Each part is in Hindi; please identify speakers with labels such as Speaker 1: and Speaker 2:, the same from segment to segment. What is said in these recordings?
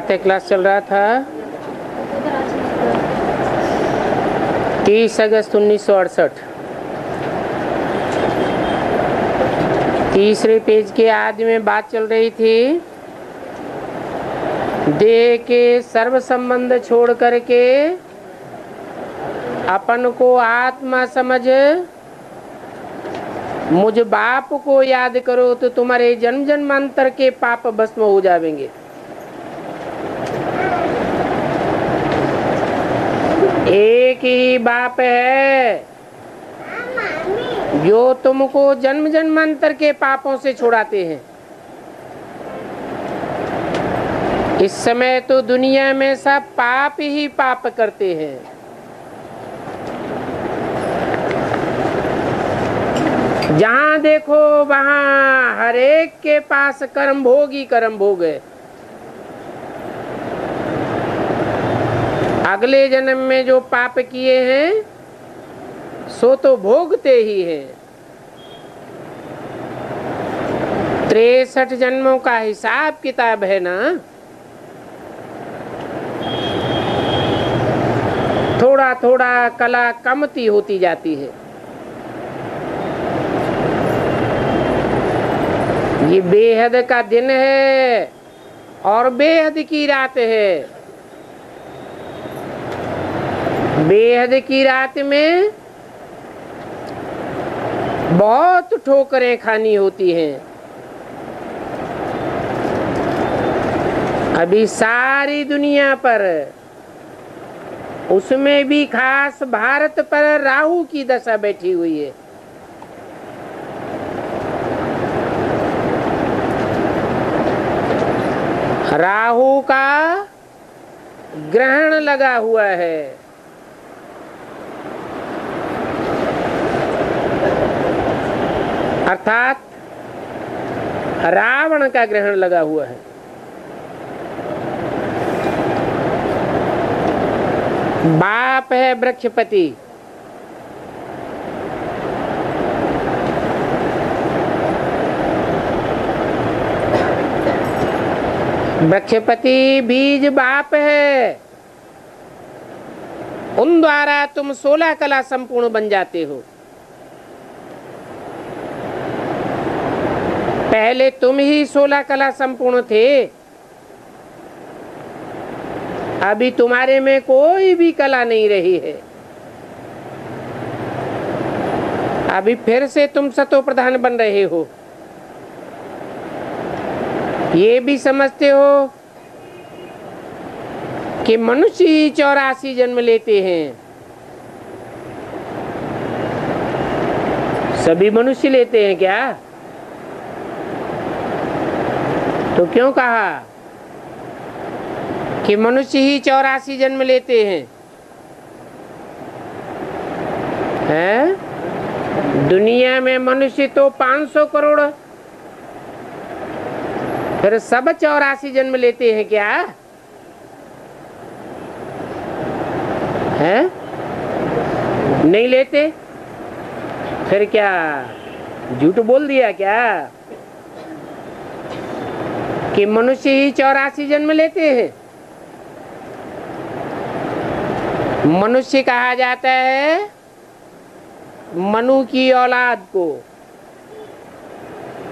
Speaker 1: साहित्य क्लास चल रहा था। 30 अगस्त 1968। तीसरे पेज के आदि में बात चल रही थी, देह के सर्व संबंध छोड़ करके अपन को आत्मा समझ मुझ बाप को याद करो तो तुम्हारे जन्म जन्मांतर के पाप भस्म हो जाएंगे। एक ही बाप है जो तुमको जन्म जन्मांतर के पापों से छुड़ाते हैं। इस समय तो दुनिया में सब पाप ही पाप करते हैं। जहां देखो वहां हर एक के पास कर्म भोग ही कर्म भोग है। अगले जन्म में जो पाप किए हैं सो तो भोगते ही हैं। 63 जन्मों का हिसाब किताब है ना। थोड़ा थोड़ा कला कमती होती जाती है। ये बेहद का दिन है और बेहद की रात है। बेहद की रात में बहुत ठोकरें खानी होती हैं। अभी सारी दुनिया पर, उसमें भी खास भारत पर राहु की दशा बैठी हुई है। राहु का ग्रहण लगा हुआ है। अर्थात रावण का ग्रहण लगा हुआ है। बाप है बृहस्पति। बृहस्पति बीज बाप है। उन द्वारा तुम 16 कला संपूर्ण बन जाते हो। पहले तुम ही 16 कला संपूर्ण थे। अभी तुम्हारे में कोई भी कला नहीं रही है। अभी फिर से तुम सतो प्रधान बन रहे हो। ये भी समझते हो कि मनुष्य ही 84 जन्म लेते हैं। सभी मनुष्य लेते हैं क्या? तो क्यों कहा कि मनुष्य ही 84 जन्म लेते हैं? दुनिया में मनुष्य तो 500 करोड़, फिर सब 84 जन्म लेते हैं क्या? हैं? नहीं लेते? फिर क्या झूठ बोल दिया क्या कि मनुष्य ही 84 जन्म लेते हैं? मनुष्य कहा जाता है मनु की औलाद को।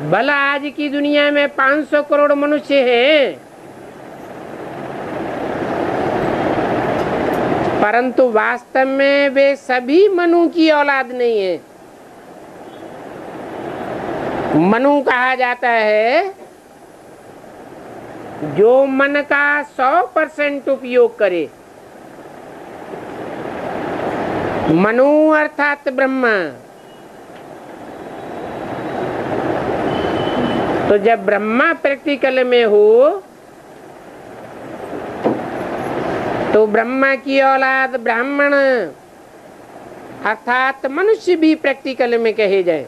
Speaker 1: भला आज की दुनिया में 500 करोड़ मनुष्य हैं, परंतु वास्तव में वे सभी मनु की औलाद नहीं है। मनु कहा जाता है जो मन का 100% उपयोग करे। मनु अर्थात ब्रह्मा। तो जब ब्रह्मा प्रैक्टिकल में हो तो ब्रह्मा की औलाद ब्राह्मण अर्थात मनुष्य भी प्रैक्टिकल में कहे जाए।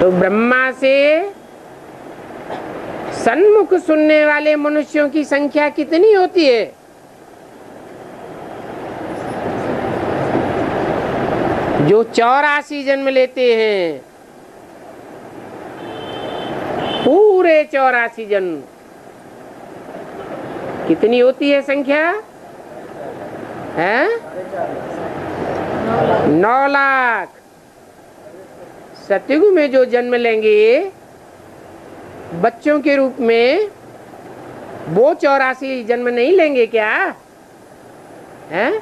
Speaker 1: तो ब्रह्मा से सन्मुख सुनने वाले मनुष्यों की संख्या कितनी होती है? जो 84 जन्म लेते हैं। पूरे 84 जन्म। कितनी होती है संख्या? है 9 लाख। सतयुग में जो जन्म लेंगे बच्चों के रूप में, वो 84 जन्म नहीं लेंगे क्या? हैं?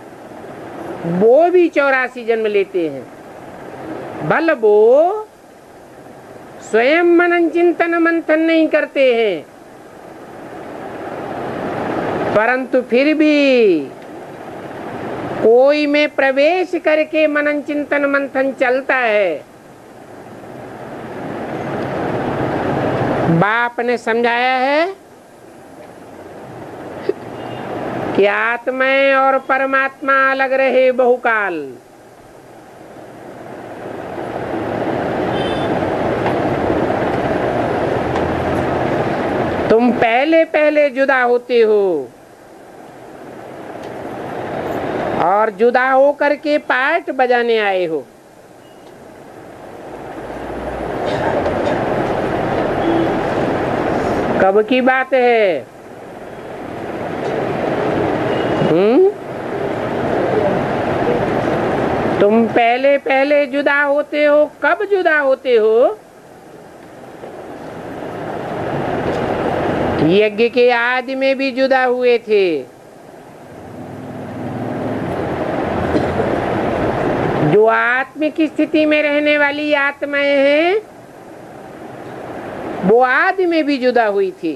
Speaker 1: वो भी 84 जन्म लेते हैं। बल वो स्वयं मनन चिंतन मंथन नहीं करते हैं, परंतु फिर भी कोई में प्रवेश करके मनन चिंतन मंथन चलता है। बाप ने समझाया है कि आत्मा और परमात्मा अलग रहे बहुकाल। तुम पहले पहले जुदा होते हो और जुदा हो करके पार्ट बजाने आए हो। कब की बात है? तुम पहले पहले जुदा होते हो। कब जुदा होते हो? यज्ञ के आदि में भी जुदा हुए थे। जो आत्मिक स्थिति में रहने वाली आत्माएं हैं, वो आदि में भी जुदा हुई थी।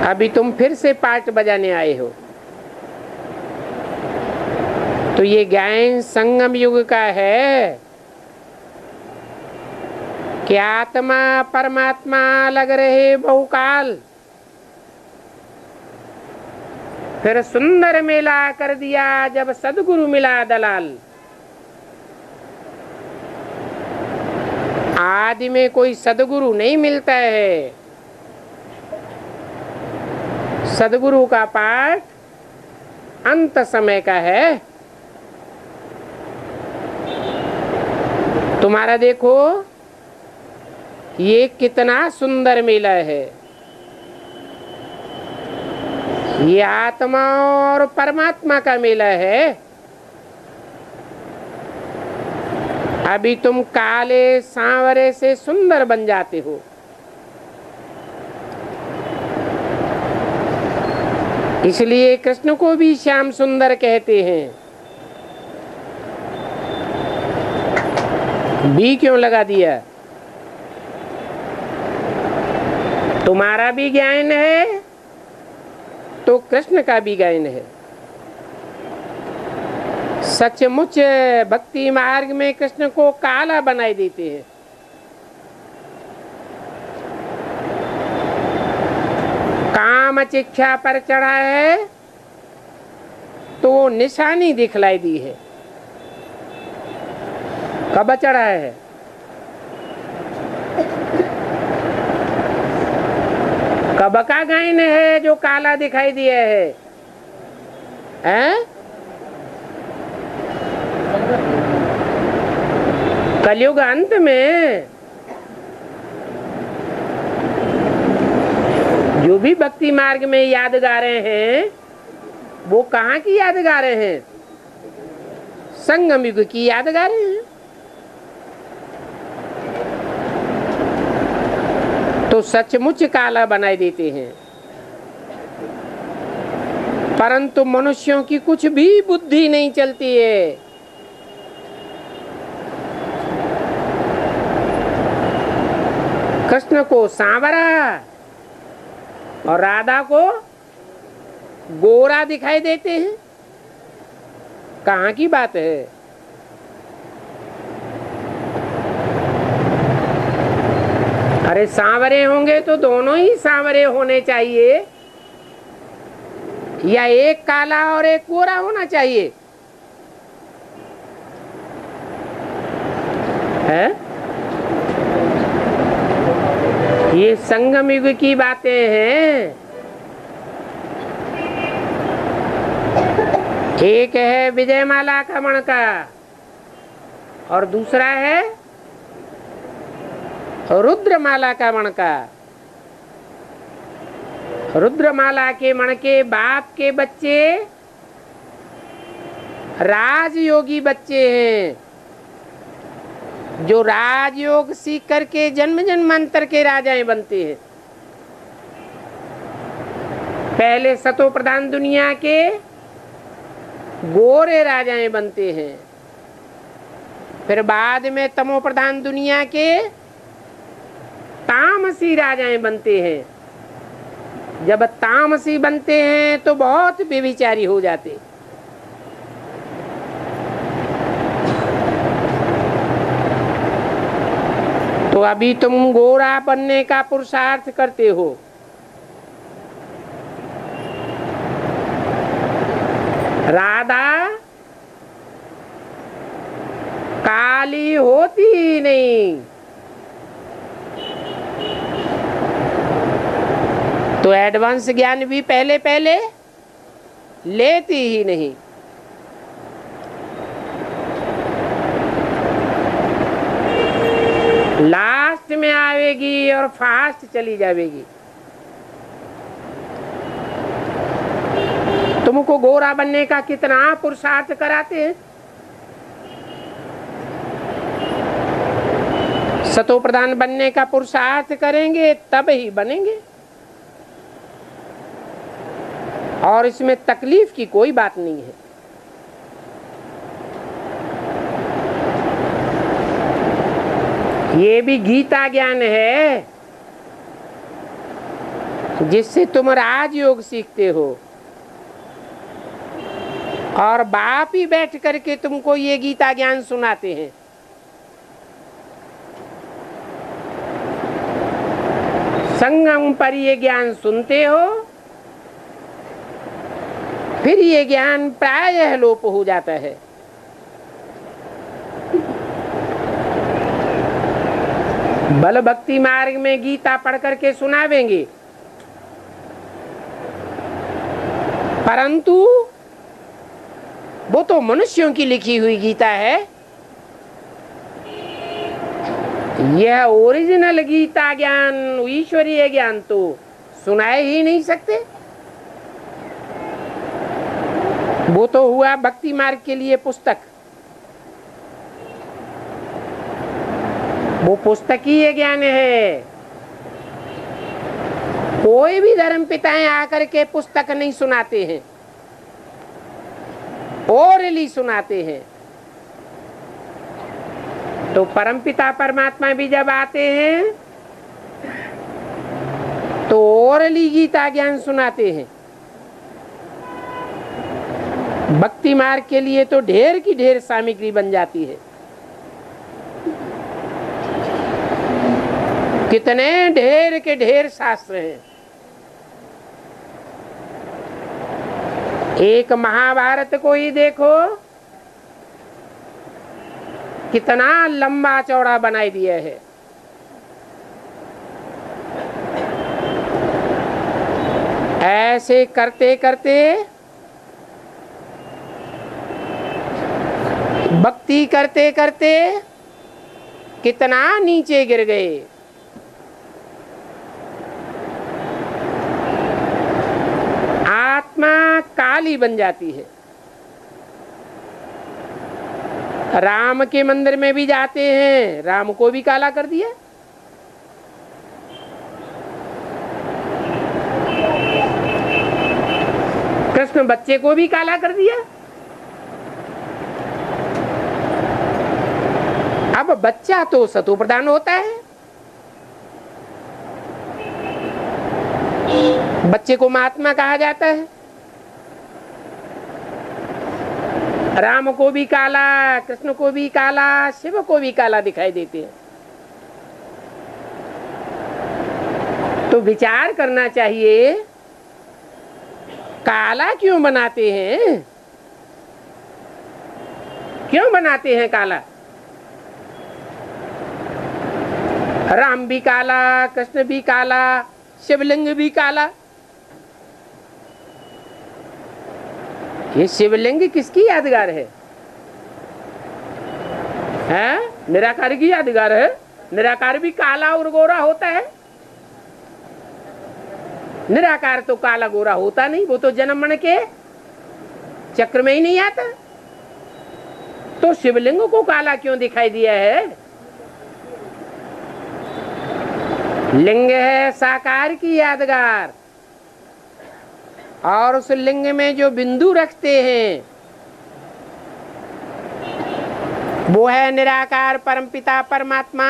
Speaker 1: अभी तुम फिर से पार्ट बजाने आए हो। तो ये ज्ञान संगम युग का है कि आत्मा परमात्मा अलग रहे बहुकाल। फिर सुंदर मेला कर दिया जब सदगुरु मिला दलाल। आदि में कोई सदगुरु नहीं मिलता है। सदगुरु का पाठ अंत समय का है। तुम्हारा देखो ये कितना सुंदर मेला है। ये आत्मा और परमात्मा का मेला है। अभी तुम काले सांवरे से सुंदर बन जाते हो। इसलिए कृष्ण को भी श्याम सुंदर कहते हैं। बी क्यों लगा दिया? तुम्हारा भी ज्ञान है तो कृष्ण का भी ज्ञान है। सचमुच भक्ति मार्ग में कृष्ण को काला बनाए देते हैं। काम चिक्षा पर चढ़ा है तो निशानी दिखलाई दी है। कब चढ़ा है? कब का गायन है जो काला दिखाई दिया है? हैं? कलयुग अंत में जो भी भक्ति मार्ग में यादगारें हैं, वो कहाँ की यादगारें हैं? संगम युग की यादगारें हैं। तो सचमुच काला बनाए देते हैं। परंतु मनुष्यों की कुछ भी बुद्धि नहीं चलती है। कृष्ण को सांवरा और राधा को गोरा दिखाई देते हैं। कहाँ की बात है? अरे सांवरे होंगे तो दोनों ही सांवरे होने चाहिए, या एक काला और एक गोरा होना चाहिए? है? ये संगम युग की बातें हैं। एक है विजयमाला का मणका और दूसरा है रुद्रमाला का मणका। रुद्रमाला के मणके बाप के बच्चे राजयोगी बच्चे हैं, जो राजयोग सीख करके जन्म जन्मांतर के राजाएं बनते हैं। पहले सतो प्रधान दुनिया के गोरे राजाएं बनते हैं, फिर बाद में तमो प्रधान दुनिया के तामसी राजाएं बनते हैं। जब तामसी बनते हैं तो बहुत व्यभिचारी हो जाते। तो अभी तुम गोरा बनने का पुरुषार्थ करते हो। राधा काली होती ही नहीं, तो एडवांस ज्ञान भी पहले पहले लेती ही नहीं। लास्ट में आवेगी और फास्ट चली जाएगी। तुमको गोरा बनने का कितना पुरुषार्थ कराते हैं। सतो प्रधान बनने का पुरुषार्थ करेंगे तब ही बनेंगे, और इसमें तकलीफ की कोई बात नहीं है। ये भी गीता ज्ञान है जिससे तुम राजयोग सीखते हो, और बाप ही बैठ करके तुमको ये गीता ज्ञान सुनाते हैं। संगम पर ये ज्ञान सुनते हो, फिर ये ज्ञान प्रायः लोप हो जाता है। बल भक्ति मार्ग में गीता पढ़ करके सुनावेंगे, परंतु वो तो मनुष्यों की लिखी हुई गीता है। यह ओरिजिनल गीता ज्ञान, ईश्वरीय ज्ञान तो सुनाए ही नहीं सकते। वो तो हुआ भक्ति मार्ग के लिए पुस्तक। वो पुस्तक ही ये ज्ञान है। कोई भी धर्म पिताएं आकर के पुस्तक नहीं सुनाते हैं, ओरली सुनाते हैं। तो परमपिता परमात्मा भी जब आते हैं तो ओरली गीता ज्ञान सुनाते हैं। भक्ति मार्ग के लिए तो ढेर की ढेर सामग्री बन जाती है। कितने ढेर के ढेर शास्त्र हैं। एक महाभारत को ही देखो, कितना लंबा चौड़ा बनाई दिया है। ऐसे करते करते भक्ति करते करते कितना नीचे गिर गए। आत्मा काली बन जाती है। राम के मंदिर में भी जाते हैं, राम को भी काला कर दिया। कृष्ण बच्चे को भी काला कर दिया। अब बच्चा तो सतो प्रधान होता है, बच्चे को महात्मा कहा जाता है। राम को भी काला, कृष्ण को भी काला, शिव को भी काला दिखाई देते हैं। तो विचार करना चाहिए, काला क्यों बनाते हैं? क्यों बनाते हैं काला? राम भी काला, कृष्ण भी काला, शिवलिंग भी काला। ये शिवलिंग किसकी यादगार है? है? निराकार की यादगार है। निराकार भी काला और गोरा होता है? निराकार तो काला गोरा होता नहीं, वो तो जन्म मरण के चक्र में ही नहीं आता। तो शिवलिंग को काला क्यों दिखाई दिया है? लिंग है साकार की यादगार, और उस लिंग में जो बिंदु रखते हैं वो है निराकार परमपिता परमात्मा,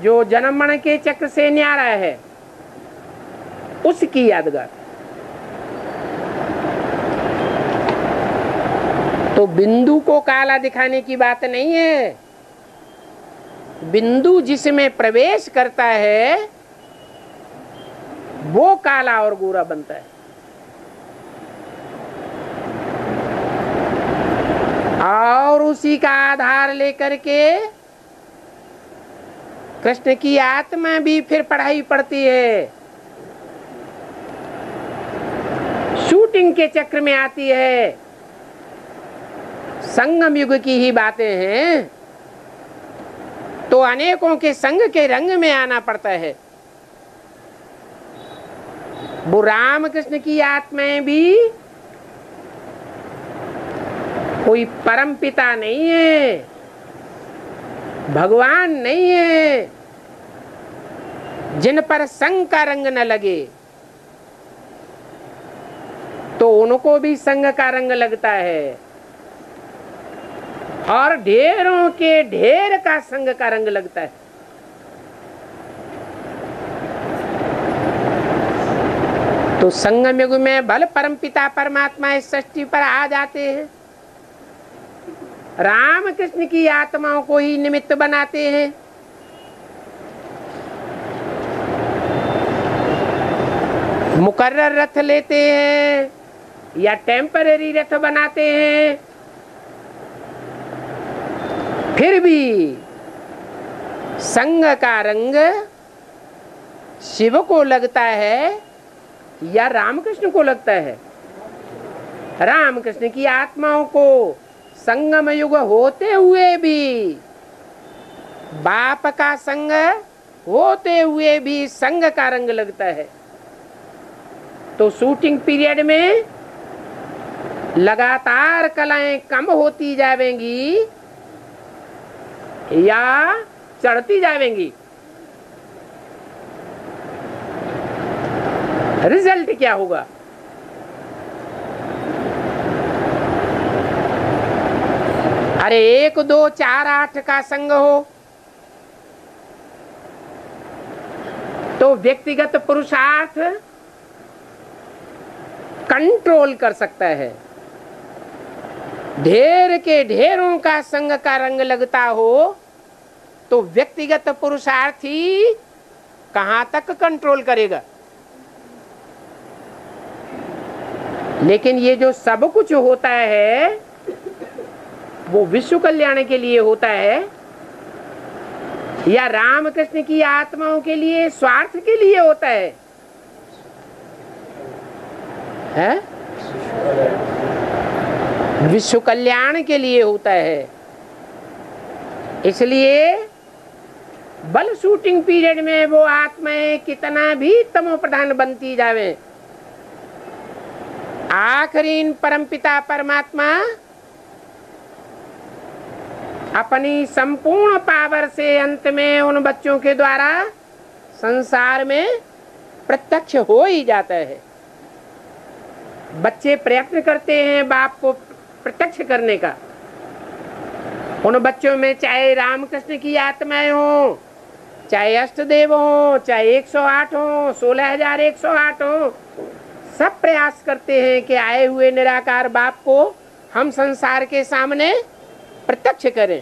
Speaker 1: जो जन्म मरण के चक्र से न्यारा है, उसकी यादगार। तो बिंदु को काला दिखाने की बात नहीं है। बिंदु जिसमें प्रवेश करता है वो काला और गोरा बनता है। और उसी का आधार लेकर के कृष्ण की आत्मा भी फिर पढ़ाई पढ़ती है, शूटिंग के चक्र में आती है। संगम युग की ही बातें हैं, तो अनेकों के संग के रंग में आना पड़ता है। वो राम कृष्ण की आत्माएं भी कोई परम पिता नहीं है, भगवान नहीं है, जिन पर संग का रंग न लगे। तो उनको भी संग का रंग लगता है, और ढेरों के ढेर का संग का रंग लगता है। तो संगम युग में भल परमपिता परमात्मा इस सृष्टि पर आ जाते हैं, राम कृष्ण की आत्माओं को ही निमित्त बनाते हैं। मुकर्रर रथ लेते हैं या टेम्पररी रथ बनाते हैं, फिर भी संग का रंग शिव को लगता है या रामकृष्ण को लगता है? रामकृष्ण की आत्माओं को संगम युग होते हुए भी, बाप का संग होते हुए भी संग का रंग लगता है। तो शूटिंग पीरियड में लगातार कलाएं कम होती जाएंगी या चढ़ती जाएंगी। रिजल्ट क्या होगा? अरे 1 2 4 8 का संग हो तो व्यक्तिगत पुरुषार्थ कंट्रोल कर सकता है। ढेर के ढेरों का संग का रंग लगता हो तो व्यक्तिगत पुरुषार्थी कहां तक कंट्रोल करेगा? लेकिन ये जो सब कुछ होता है वो विश्व कल्याण के लिए होता है या रामकृष्ण की आत्माओं के लिए, स्वार्थ के लिए होता है? विश्व कल्याण के लिए होता है। इसलिए बल शूटिंग पीरियड में वो आत्माएं कितना भी तमो प्रधान बनती जावे, आखिरी परमपिता परमात्मा अपनी संपूर्ण पावर से अंत में उन बच्चों के द्वारा संसार में प्रत्यक्ष हो ही जाता है। बच्चे प्रयत्न करते हैं बाप को प्रत्यक्ष करने का। उन बच्चों में चाहे रामकृष्ण की आत्माएं हो, चाहे अष्टदेव हो, चाहे 108 हो, 16,108 हो, सब प्रयास करते हैं कि आए हुए निराकार बाप को हम संसार के सामने प्रत्यक्ष करें।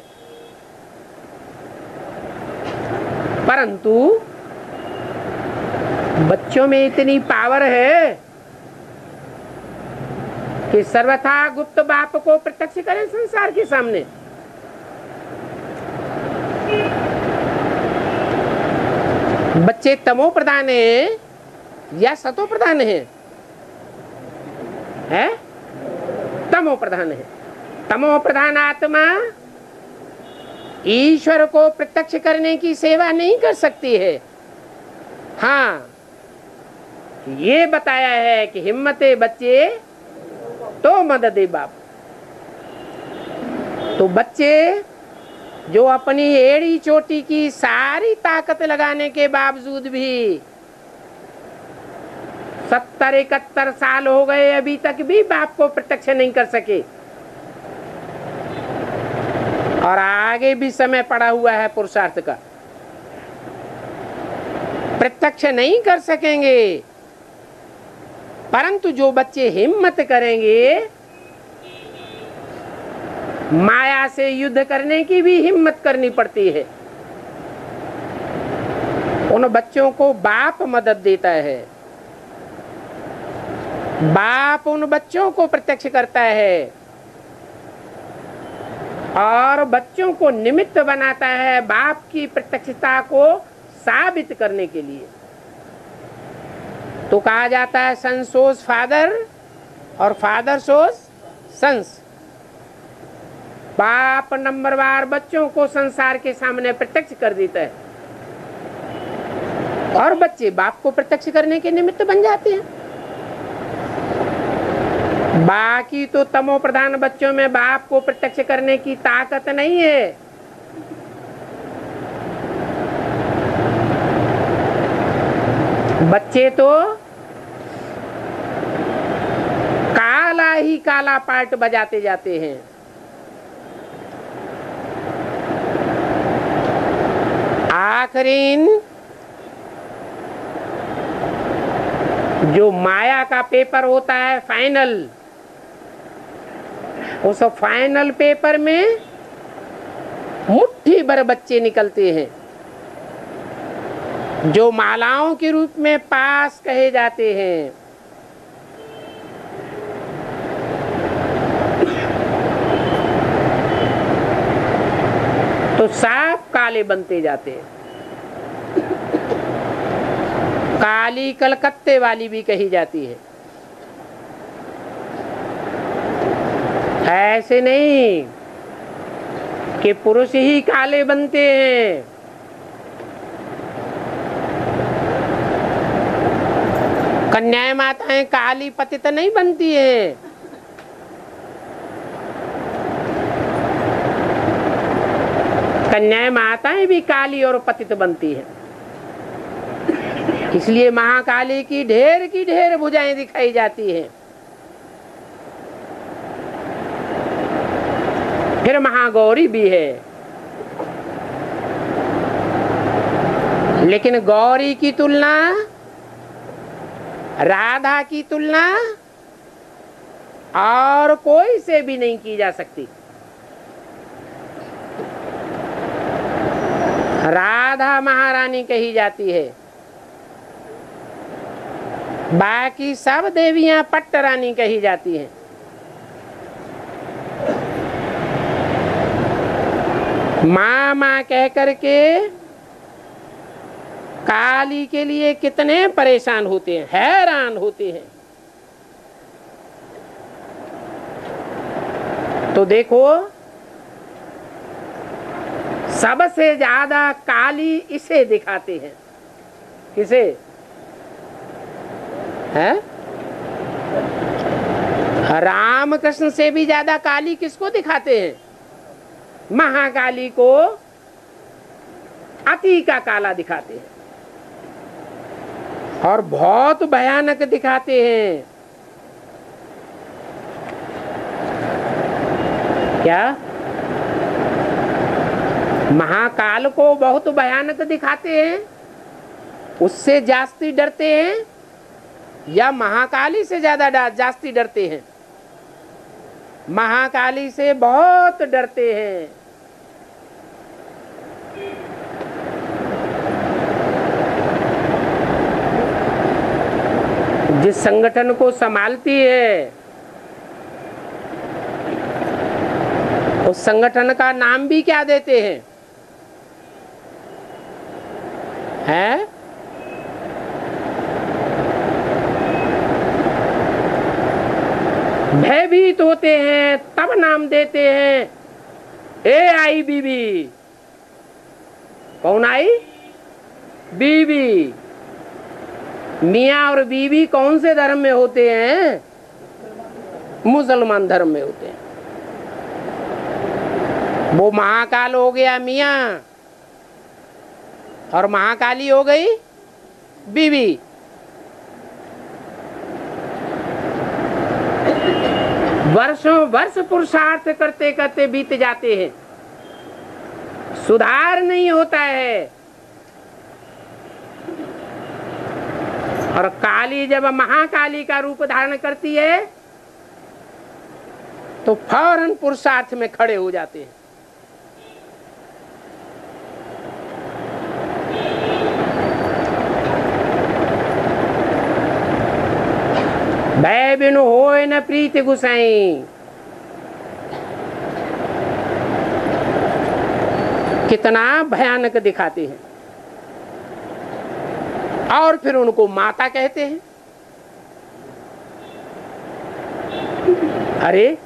Speaker 1: परंतु बच्चों में इतनी पावर है कि सर्वथा गुप्त बाप को प्रत्यक्ष करें संसार के सामने। बच्चे तमो प्रधान है या सतो प्रधान है? तमो प्रधान है। तमो प्रधान आत्मा ईश्वर को प्रत्यक्ष करने की सेवा नहीं कर सकती है। हाँ, ये बताया है कि हिम्मते बच्चे तो मददे बाप। तो बच्चे जो अपनी एड़ी चोटी की सारी ताकत लगाने के बावजूद भी 70-71 साल हो गए, अभी तक भी बाप को प्रत्यक्ष नहीं कर सके, और आगे भी समय पड़ा हुआ है पुरुषार्थ का। प्रत्यक्ष नहीं कर सकेंगे, परंतु जो बच्चे हिम्मत करेंगे, माया से युद्ध करने की भी हिम्मत करनी पड़ती है, उन बच्चों को बाप मदद देता है। बाप उन बच्चों को प्रत्यक्ष करता है और बच्चों को निमित्त बनाता है बाप की प्रत्यक्षता को साबित करने के लिए। तो कहा जाता है सन सोज फादर और फादर सोज सन्स। बाप नंबरवार बच्चों को संसार के सामने प्रत्यक्ष कर देता है और बच्चे बाप को प्रत्यक्ष करने के निमित्त बन जाते हैं। बाकी तो तमो प्रधान बच्चों में बाप को प्रत्यक्ष करने की ताकत नहीं है। बच्चे तो काला ही काला पार्ट बजाते जाते हैं। आखिरीन जो माया का पेपर होता है फाइनल, उस फाइनल पेपर में मुट्ठी भर बच्चे निकलते हैं जो मालाओं के रूप में पास कहे जाते हैं। तो साफ काले बनते जाते हैं। काली कलकत्ते वाली भी कही जाती है। ऐसे नहीं कि पुरुष ही काले बनते हैं। कन्याएं माताएं काली पतित नहीं बनती हैं। कन्याएं माताएं भी काली और पतित बनती हैं। इसलिए महाकाली की ढेर भुजाएं दिखाई जाती हैं। फिर महागौरी भी है, लेकिन गौरी की तुलना, राधा की तुलना और कोई से भी नहीं की जा सकती। राधा महारानी कही जाती है, बाकी सब देवियां पट्ट रानी कही जाती हैं। माँ माँ कह करके काली के लिए कितने परेशान होते हैं, हैरान होते हैं। तो देखो, सबसे ज्यादा काली इसे दिखाते हैं। किसे है? राम कृष्ण से भी ज्यादा काली किसको दिखाते हैं? महाकाली को अति का काला दिखाते हैं और बहुत भयानक दिखाते हैं। क्या? महाकाल को बहुत भयानक दिखाते हैं, उससे जास्ती डरते हैं या महाकाली से ज्यादा जास्ती डरते हैं? महाकाली से बहुत डरते हैं। जिस संगठन को संभालती है उस संगठन का नाम भी क्या देते हैं? हैं? भयभीत होते हैं तब नाम देते हैं AIBB, कौन आई? बीवी। मियाँ और बीवी कौन से धर्म में होते हैं? मुसलमान धर्म में होते हैं। वो महाकाल हो गया मियाँ और महाकाली हो गई बीवी। वर्षों वर्ष पुरुषार्थ करते करते बीत जाते हैं, सुधार नहीं होता है। और काली जब महाकाली का रूप धारण करती है तो फौरन पुरुषार्थ में खड़े हो जाते हैं। भय बिनु होय न प्रीति गुसाई। कितना भयानक दिखाते हैं। और फिर उनको माता कहते हैं। अरे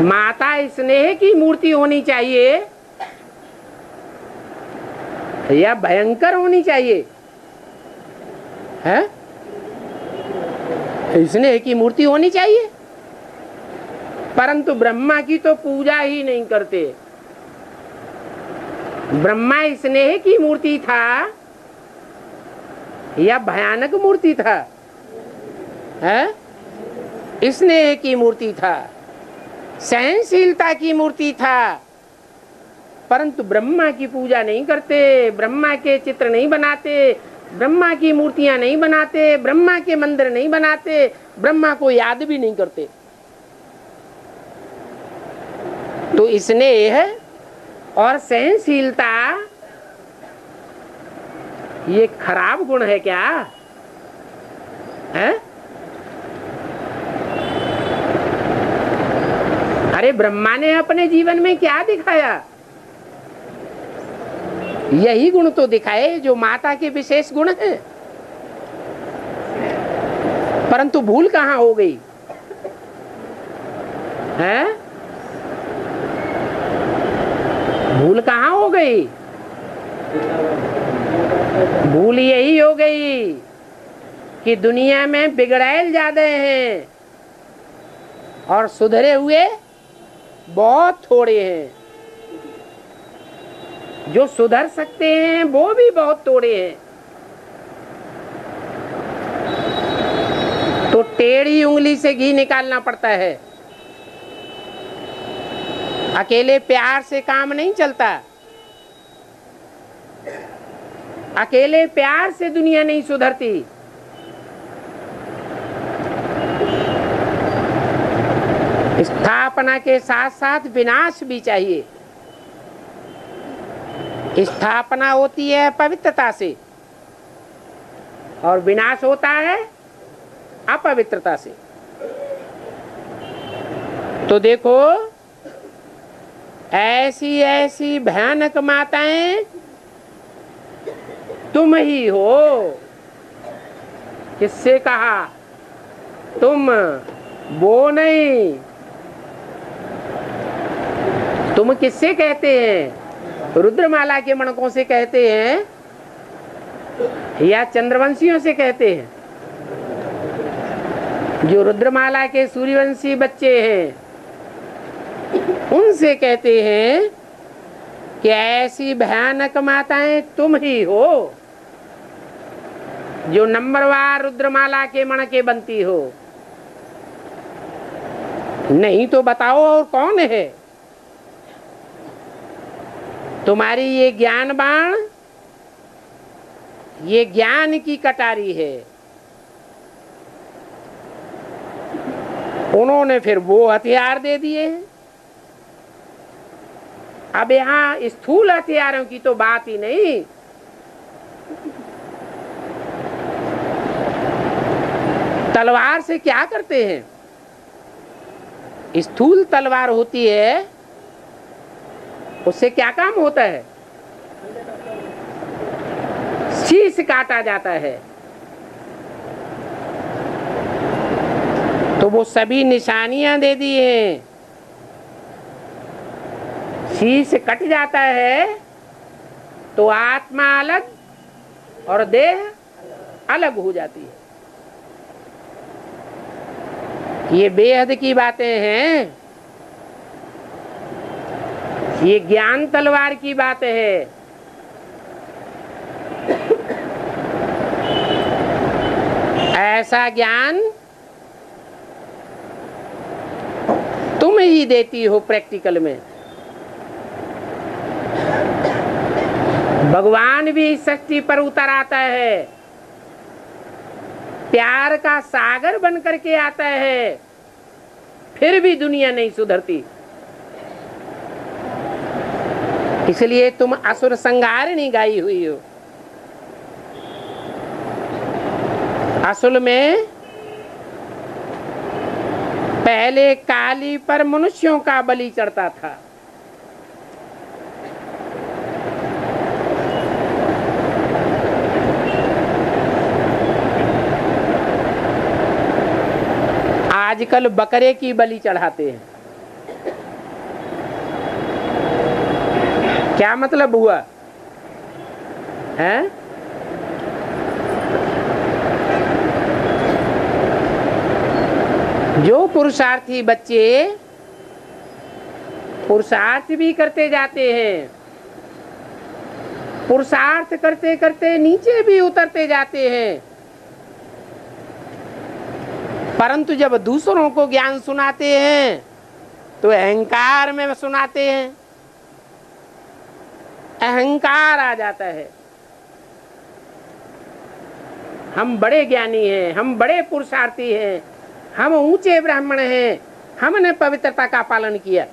Speaker 1: माता स्नेह की मूर्ति होनी चाहिए या भयंकर होनी चाहिए? है स्नेह की मूर्ति होनी चाहिए, परंतु ब्रह्मा की तो पूजा ही नहीं करते। ब्रह्मा स्नेह की मूर्ति था या भयानक मूर्ति था? है स्नेह की मूर्ति था, सहनशीलता की मूर्ति था, परंतु ब्रह्मा की पूजा नहीं करते, ब्रह्मा के चित्र नहीं बनाते, ब्रह्मा की मूर्तियां नहीं बनाते, ब्रह्मा के मंदिर नहीं बनाते, ब्रह्मा को याद भी नहीं करते। तो स्नेह और सहनशीलता ये खराब गुण है क्या? है? अरे ब्रह्मा ने अपने जीवन में क्या दिखाया? यही गुण तो दिखाए जो माता के विशेष गुण हैं, परंतु भूल कहाँ हो गई है? भूल कहाँ हो गई? भूल यही हो गई कि दुनिया में बिगड़ैल ज्यादा हैं और सुधरे हुए बहुत थोड़े हैं। जो सुधर सकते हैं वो भी बहुत थोड़े हैं। तो टेढ़ी उंगली से घी निकालना पड़ता है। अकेले प्यार से काम नहीं चलता, अकेले प्यार से दुनिया नहीं सुधरती। स्थापना के साथ साथ विनाश भी चाहिए। स्थापना होती है पवित्रता से और विनाश होता है अपवित्रता से। तो देखो ऐसी ऐसी भयानक माताएं तुम ही हो। किससे कहा? तुम, वो नहीं। तुम किससे कहते हैं? रुद्रमाला के मणकों से कहते हैं या चंद्रवंशियों से कहते हैं? जो रुद्रमाला के सूर्यवंशी बच्चे हैं उनसे कहते हैं कि ऐसी भयानक माताएं तुम ही हो जो नंबरवार रुद्रमाला के मणके बनती हो। नहीं तो बताओ और कौन है? तुम्हारी ये ज्ञान बाण, ये ज्ञान की कटारी है। उन्होंने फिर वो हथियार दे दिए हैं। अब यहाँ स्थूल हथियारों की तो बात ही नहीं, तलवार से क्या करते हैं? स्थूल तलवार होती है, उससे क्या काम होता है? शीश काटा जाता है। तो वो सभी निशानियां दे दी हैं। शीश कट जाता है तो आत्मा अलग और देह अलग हो जाती है। ये बेहद की बातें हैं, ये ज्ञान तलवार की बात है। ऐसा ज्ञान तुम ही देती हो प्रैक्टिकल में। भगवान भी इस सृष्टि पर उतर आता है, प्यार का सागर बन करके आता है, फिर भी दुनिया नहीं सुधरती। इसलिए तुम असुर संहारिणी गाई हुई हो। असल में पहले काली पर मनुष्यों का बलि चढ़ता था, आजकल बकरे की बलि चढ़ाते हैं। क्या मतलब हुआ है? जो पुरुषार्थी बच्चे पुरुषार्थ भी करते जाते हैं, पुरुषार्थ करते करते नीचे भी उतरते जाते हैं, परंतु जब दूसरों को ज्ञान सुनाते हैं तो अहंकार में सुनाते हैं, अहंकार आ जाता है। हम बड़े ज्ञानी हैं, हम बड़े पुरुषार्थी हैं, हम ऊंचे ब्राह्मण हैं, हमने पवित्रता का पालन किया।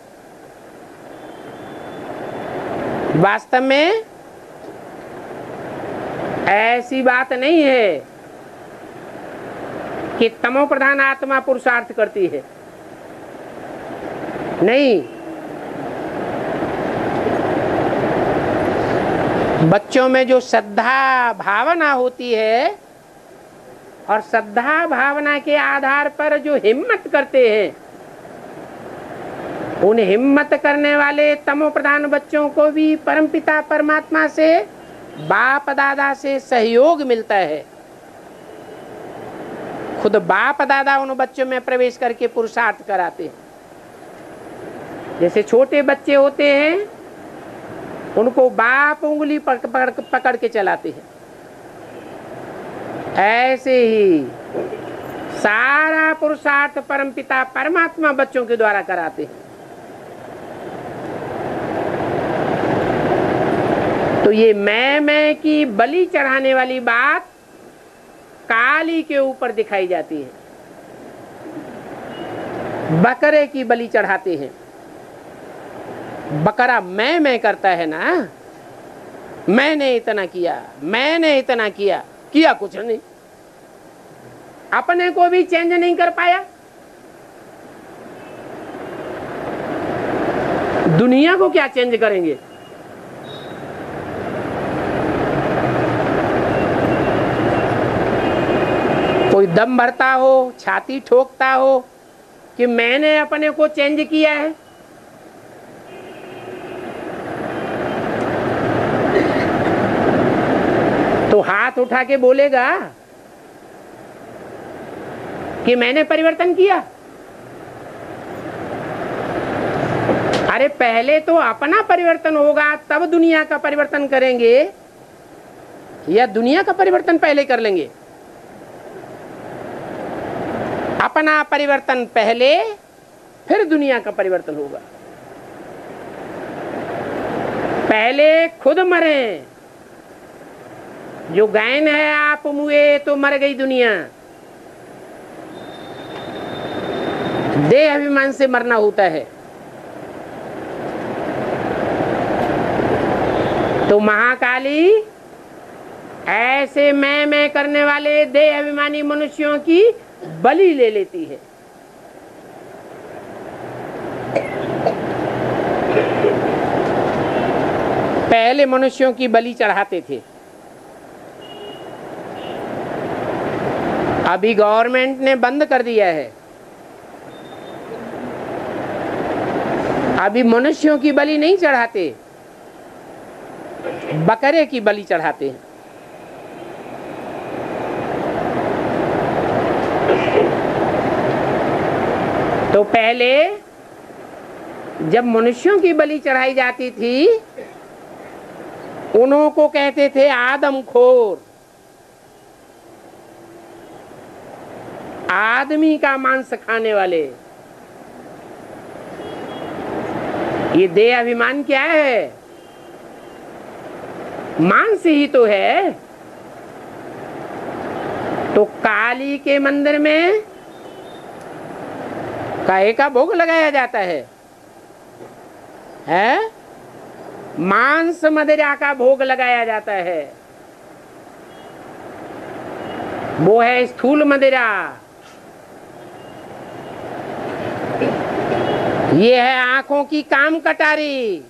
Speaker 1: वास्तव में ऐसी बात नहीं है कि तमो प्रधान आत्मा पुरुषार्थ करती है, नहीं। बच्चों में जो श्रद्धा भावना होती है और श्रद्धा भावना के आधार पर जो हिम्मत करते हैं, उन हिम्मत करने वाले तमो प्रधान बच्चों को भी परमपिता परमात्मा से, बाप दादा से सहयोग मिलता है। खुद बाप दादा उन बच्चों में प्रवेश करके पुरुषार्थ कराते हैं। जैसे छोटे बच्चे होते हैं, उनको बाप उंगली पकड़ के चलाते हैं, ऐसे ही सारा पुरुषार्थ परमपिता परमात्मा बच्चों के द्वारा कराते हैं। तो ये मैं की बलि चढ़ाने वाली बात काली के ऊपर दिखाई जाती है। बकरे की बलि चढ़ाते हैं, बकरा मैं करता है ना, मैंने इतना किया, मैंने इतना किया, किया कुछ नहीं, अपने को भी चेंज नहीं कर पाया, दुनिया को क्या चेंज करेंगे। कोई दम भरता हो, छाती ठोकता हो कि मैंने अपने को चेंज किया है, तो हाथ उठा के बोलेगा कि मैंने परिवर्तन किया। अरे पहले तो अपना परिवर्तन होगा, तब दुनिया का परिवर्तन करेंगे, या दुनिया का परिवर्तन पहले कर लेंगे? अपना परिवर्तन पहले, फिर दुनिया का परिवर्तन होगा। पहले खुद मरे, जो गैन है आप मुए तो मर गई दुनिया। देह अभिमान से मरना होता है। तो महाकाली ऐसे मैं करने वाले देह अभिमानी मनुष्यों की बलि ले लेती है। पहले मनुष्यों की बलि चढ़ाते थे, अभी गवर्नमेंट ने बंद कर दिया है। अभी मनुष्यों की बलि नहीं चढ़ाते, बकरे की बलि चढ़ाते हैं। तो पहले जब मनुष्यों की बलि चढ़ाई जाती थी, उन्हों को कहते थे आदमखोर, आदमी का मांस खाने वाले। ये देह अभिमान क्या है? मांस ही तो है। तो काली के मंदिर में काहे का भोग लगाया जाता है? मांस मदिरा का भोग लगाया जाता है। वो है स्थूल मदिरा। ये है आंखों की काम कटारी।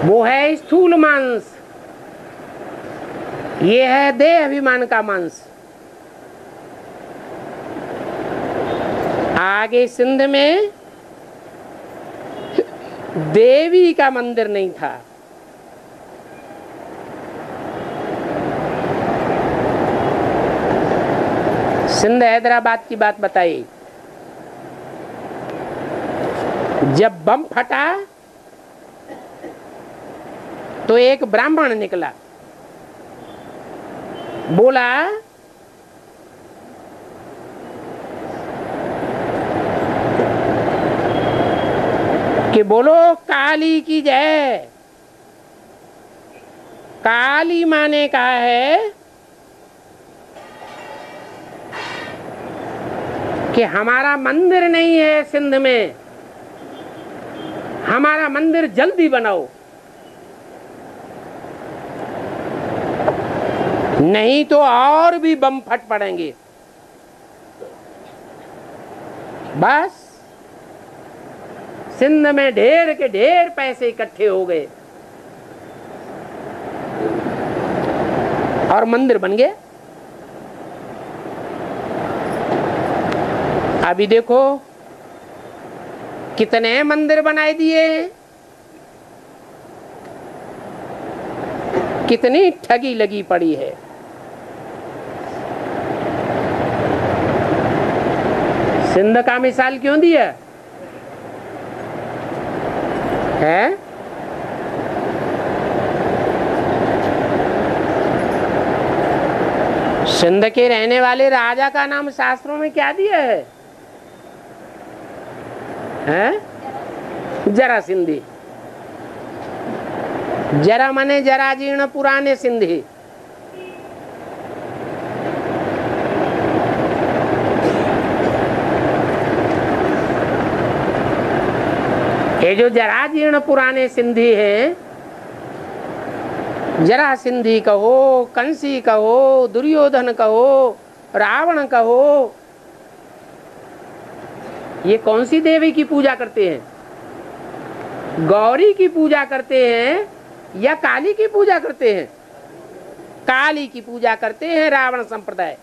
Speaker 1: वो है स्थूल मांस। ये है देह अभिमान का मांस। आगे सिंध में देवी का मंदिर नहीं था। सिंध हैदराबाद की बात बताई। जब बम फटा तो एक ब्राह्मण निकला, बोला कि बोलो काली की जय। काली माँ ने कहा है कि हमारा मंदिर नहीं है सिंध में, हमारा मंदिर जल्दी बनाओ, नहीं तो और भी बम फट पड़ेंगे। बस सिंध में ढेर के ढेर पैसे इकट्ठे हो गए और मंदिर बन गए। अभी देखो कितने मंदिर बनाए दिए हैं, कितनी ठगी लगी पड़ी है। सिंध का मिसाल क्यों दिया है? सिंध के रहने वाले राजा का नाम शास्त्रों में क्या दिया है? जरासिंधी। जरा माने जराजीर्ण पुराने सिंधी। ये जो जराजीर्ण पुराने सिंधी हैं, जरा सिंधी कहो, कंसी कहो, दुर्योधन कहो, रावण कहो, ये कौन सी देवी की पूजा करते हैं? गौरी की पूजा करते हैं या काली की पूजा करते हैं? काली की पूजा करते हैं रावण संप्रदाय।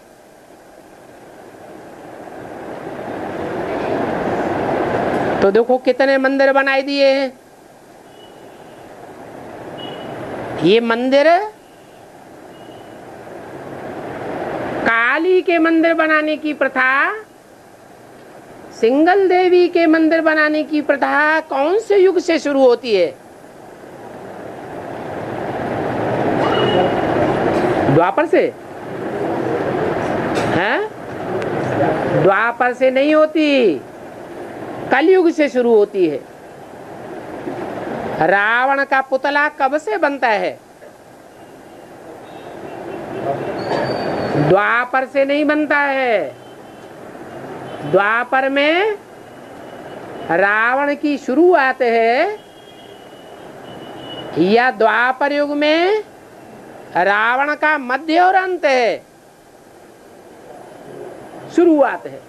Speaker 1: तो देखो कितने मंदिर बनाए दिए हैं। ये मंदिर काली के मंदिर बनाने की प्रथा, सिंगल देवी के मंदिर बनाने की प्रथा कौन से युग से शुरू होती है? द्वापर से? हैं? द्वापर से नहीं होती, कलयुग से शुरू होती है। रावण का पुतला कब से बनता है? द्वापर से नहीं बनता है। द्वापर में रावण की शुरुआत है या द्वापर युग में रावण का मध्य और अंत है? शुरुआत है।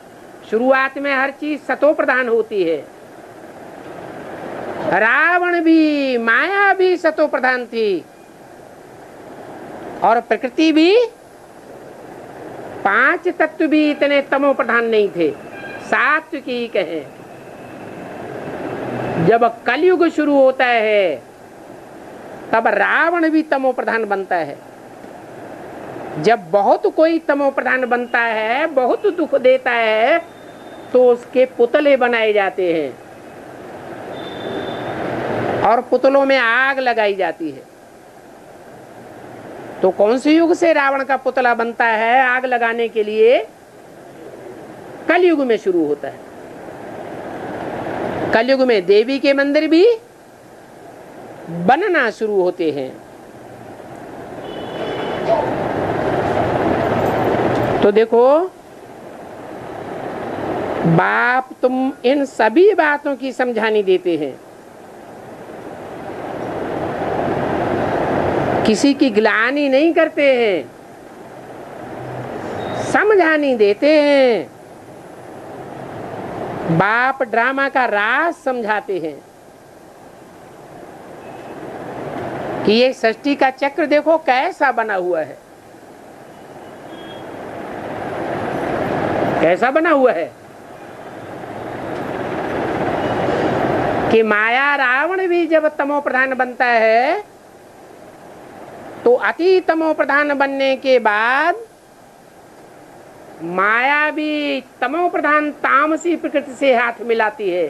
Speaker 1: शुरुआत में हर चीज सतो प्रधान होती है। रावण भी, माया भी सतो प्रधान थी और प्रकृति भी, पांच तत्व भी इतने तमो प्रधान नहीं थे, सात्विक है। जब कलयुग शुरू होता है तब रावण भी तमो प्रधान बनता है। जब बहुत कोई तमो प्रधान बनता है, बहुत दुख देता है, तो उसके पुतले बनाए जाते हैं और पुतलों में आग लगाई जाती है। तो कौन से युग से रावण का पुतला बनता है आग लगाने के लिए? कलयुग में शुरू होता है। कलयुग में देवी के मंदिर भी बनना शुरू होते हैं। तो देखो, बाप तुम इन सभी बातों की समझानी देते हैं, किसी की ग्लानि नहीं करते हैं, समझानी देते हैं। बाप ड्रामा का राज समझाते हैं कि ये सृष्टि का चक्र देखो कैसा बना हुआ है, कैसा बना हुआ है कि माया रावण भी जब तमो प्रधान बनता है तो अति तमो प्रधान बनने के बाद माया भी तमो प्रधान तामसी प्रकृति से हाथ मिलाती है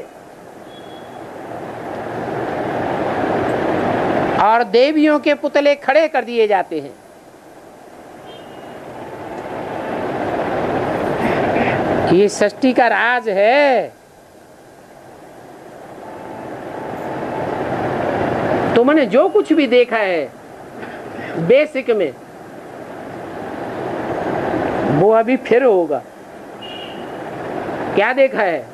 Speaker 1: और देवियों के पुतले खड़े कर दिए जाते हैं। ये सृष्टि का राज है। तुमने जो कुछ भी देखा है बेसिक में, वो अभी फिर होगा। क्या देखा है?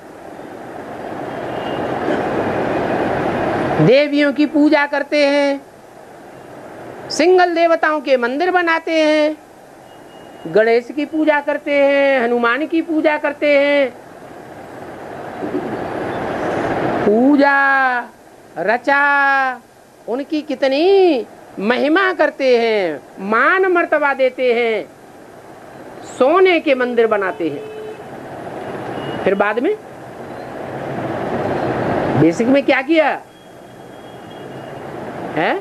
Speaker 1: देवियों की पूजा करते हैं, सिंगल देवताओं के मंदिर बनाते हैं, गणेश की पूजा करते हैं, हनुमान की पूजा करते हैं, पूजा रचा उनकी कितनी महिमा करते हैं, मान मर्तबा देते हैं, सोने के मंदिर बनाते हैं। फिर बाद में बेसिक में क्या किया है?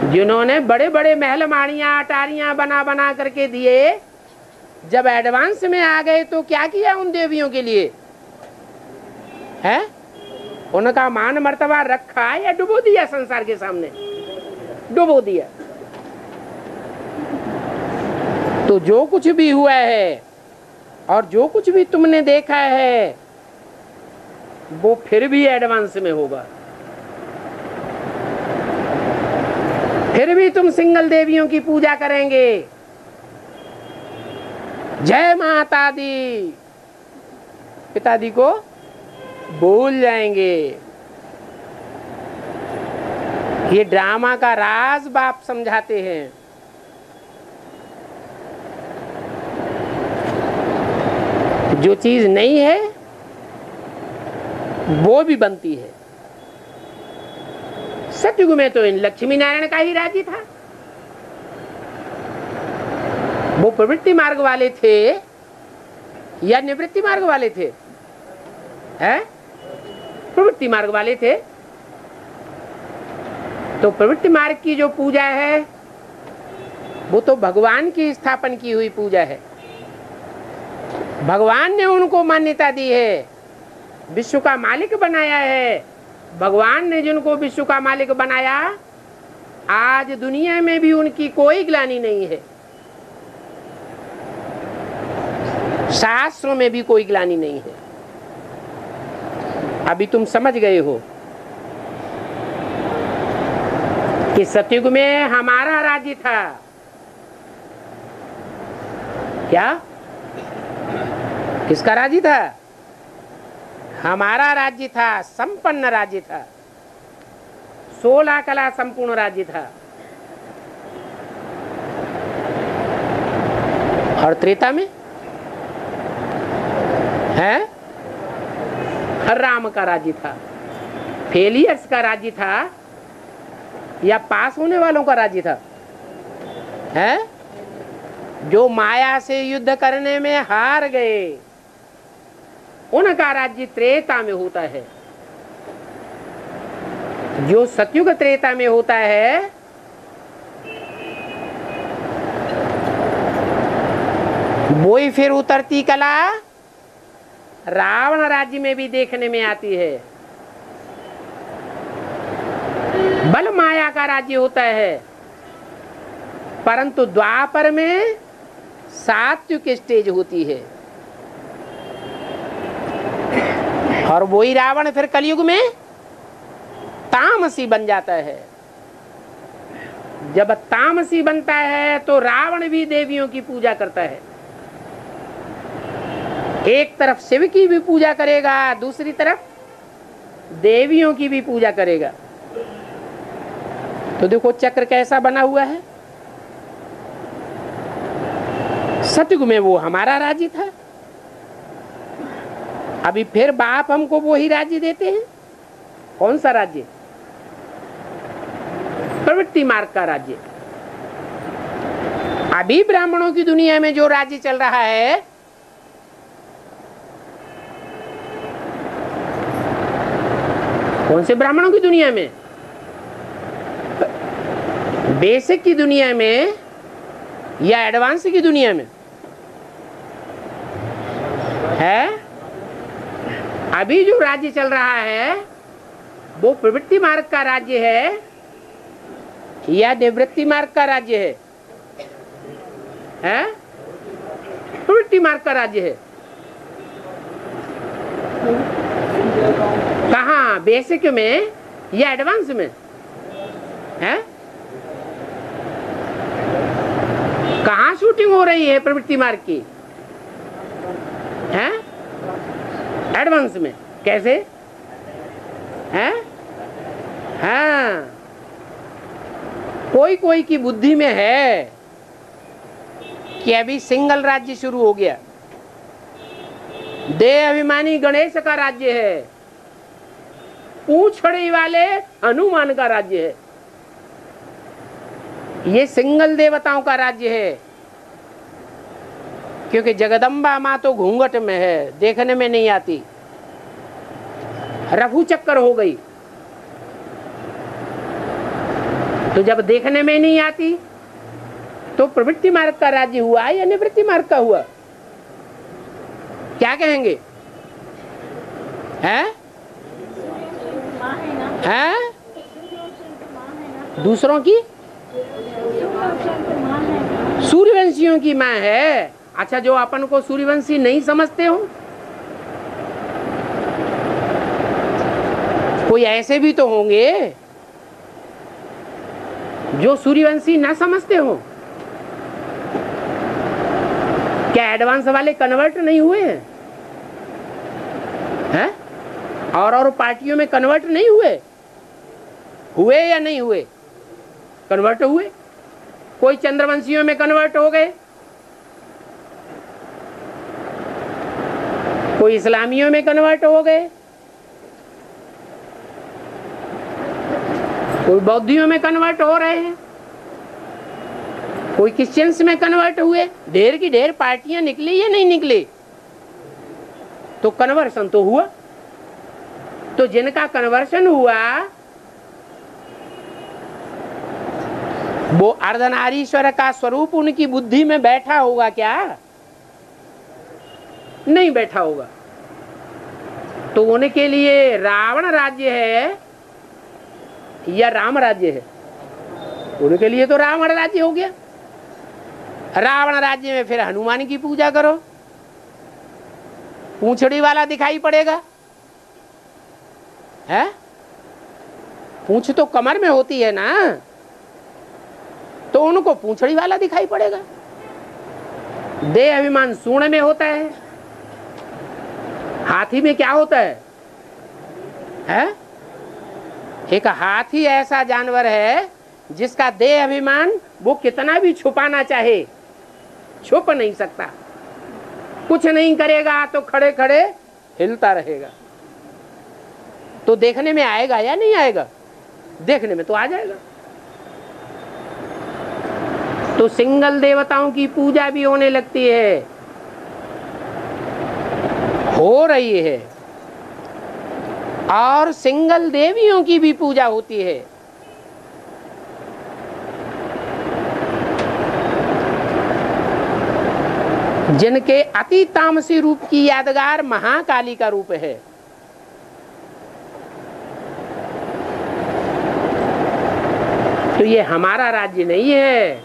Speaker 1: जिन्होंने बड़े बड़े महल माड़ियां अटारियां बना बना करके दिए, जब एडवांस में आ गए तो क्या किया उन देवियों के लिए है? उनका मान मर्तबा रखा या डुबो दिया? संसार के सामने डुबो दिया। तो जो कुछ भी हुआ है और जो कुछ भी तुमने देखा है वो फिर भी एडवांस में होगा। फिर भी तुम सिंगल देवियों की पूजा करेंगे, जय माता दी पिताजी को भूल जाएंगे। ये ड्रामा का राज बाप समझाते हैं। जो चीज नहीं है वो भी बनती है। सतयुग में तो इन लक्ष्मी नारायण का ही राज्य था। वो प्रवृत्ति मार्ग वाले थे या निवृत्ति मार्ग वाले थे? हैं? प्रवृत्ति मार्ग वाले थे। तो प्रवृत्ति मार्ग की जो पूजा है वो तो भगवान की स्थापन की हुई पूजा है। भगवान ने उनको मान्यता दी है, विश्व का मालिक बनाया है। भगवान ने जिनको विश्व का मालिक बनाया, आज दुनिया में भी उनकी कोई ग्लानि नहीं है, शास्त्रों में भी कोई ग्लानि नहीं है। अभी तुम समझ गए हो कि सतयुग में हमारा राज्य था। क्या? किसका राज्य था? हमारा राज्य था, संपन्न राज्य था, 16 कला संपूर्ण राज्य था। और त्रेता में है राम का राज्य था, फेलियर्स का राज्य था या पास होने वालों का राज्य था? है जो माया से युद्ध करने में हार गए, उनका राज्य त्रेता में होता है। जो सतयुग त्रेता में होता है वो ही फिर उतरती कला रावण राज्य में भी देखने में आती है। बल माया का राज्य होता है, परंतु द्वापर में सात्विक स्टेज होती है। और वही रावण फिर कलयुग में तामसी बन जाता है। जब तामसी बनता है तो रावण भी देवियों की पूजा करता है। एक तरफ शिव की भी पूजा करेगा, दूसरी तरफ देवियों की भी पूजा करेगा। तो देखो चक्र कैसा बना हुआ है। सतयुग में वो हमारा राज्य था, अभी फिर बाप हमको वो ही राज्य देते हैं। कौन सा राज्य? प्रवृत्ति मार्ग का राज्य। अभी ब्राह्मणों की दुनिया में जो राज्य चल रहा है कौन से ब्राह्मणों की दुनिया में? बेसिक की दुनिया में या एडवांस की दुनिया में है? अभी जो राज्य चल रहा है वो प्रवृत्ति मार्ग का राज्य है या निवृत्ति मार्ग का राज्य है? प्रवृत्ति मार्ग का राज्य है। कहाँ? बेसिक में या एडवांस में है? कहाँ शूटिंग हो रही है प्रवृत्ति मार्ग की? है एडवांस में। कैसे है? हाँ, कोई कोई की बुद्धि में है कि अभी सिंगल राज्य शुरू हो गया। देह अभिमानी गणेश का राज्य है, पूंछड़ी वाले हनुमान का राज्य है। ये सिंगल देवताओं का राज्य है, क्योंकि जगदम्बा माँ तो घूंघट में है, देखने में नहीं आती, रफू चक्कर हो गई। तो जब देखने में नहीं आती तो प्रवृत्ति मार्ग का राज्य हुआ या निवृत्ति मार्ग का हुआ? क्या कहेंगे? हैं? हैं? दूसरों की? सूर्यवंशियों की माँ है। अच्छा, जो अपन को सूर्यवंशी नहीं समझते हो, कोई ऐसे भी तो होंगे जो सूर्यवंशी ना समझते हो। क्या एडवांस वाले कन्वर्ट नहीं हुए हैं? हैं? और पार्टियों में कन्वर्ट नहीं हुए? हुए या नहीं हुए? कन्वर्ट हुए। कोई चंद्रवंशियों में कन्वर्ट हो गए, कोई इस्लामियों में कन्वर्ट हो गए, कोई बौद्धियों में कन्वर्ट हो रहे हैं, कोई क्रिश्चियंस में कन्वर्ट हुए। ढेर की ढेर पार्टियां निकली या नहीं निकली? तो कन्वर्शन तो हुआ। तो जिनका कन्वर्शन हुआ वो अर्धनारीश्वर का स्वरूप उनकी बुद्धि में बैठा होगा क्या? नहीं बैठा होगा। तो उनके लिए रावण राज्य है या राम राज्य है? उनके लिए तो रावण राज्य हो गया। रावण राज्य में फिर हनुमान की पूजा करो, पूंछड़ी वाला दिखाई पड़ेगा। है? पूंछ तो कमर में होती है ना, तो उनको पूंछड़ी वाला दिखाई पड़ेगा। देह अभिमान सूर्ण में होता है। हाथी में क्या होता है? है? एक हाथी ऐसा जानवर है जिसका देह अभिमान वो कितना भी छुपाना चाहे छुप नहीं सकता। कुछ नहीं करेगा तो खड़े खड़े हिलता रहेगा। तो देखने में आएगा या नहीं आएगा? देखने में तो आ जाएगा। तो सिंगल देवताओं की पूजा भी होने लगती है। हो रही है और सिंगल देवियों की भी पूजा होती है। जिनके अति तामसी रूप की यादगार महाकाली का रूप है। तो ये हमारा राज्य नहीं है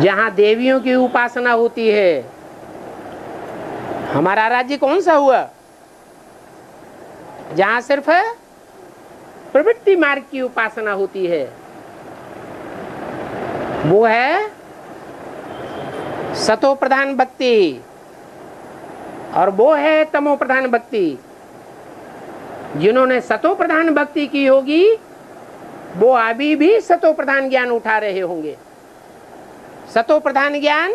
Speaker 1: जहां देवियों की उपासना होती है। हमारा राज्य कौन सा हुआ? जहां सिर्फ प्रवृत्ति मार्ग की उपासना होती है। वो है सतो प्रधान भक्ति और वो है तमो प्रधान भक्ति। जिन्होंने सतो प्रधान भक्ति की होगी वो अभी भी सतो प्रधान ज्ञान उठा रहे होंगे। सतो प्रधान ज्ञान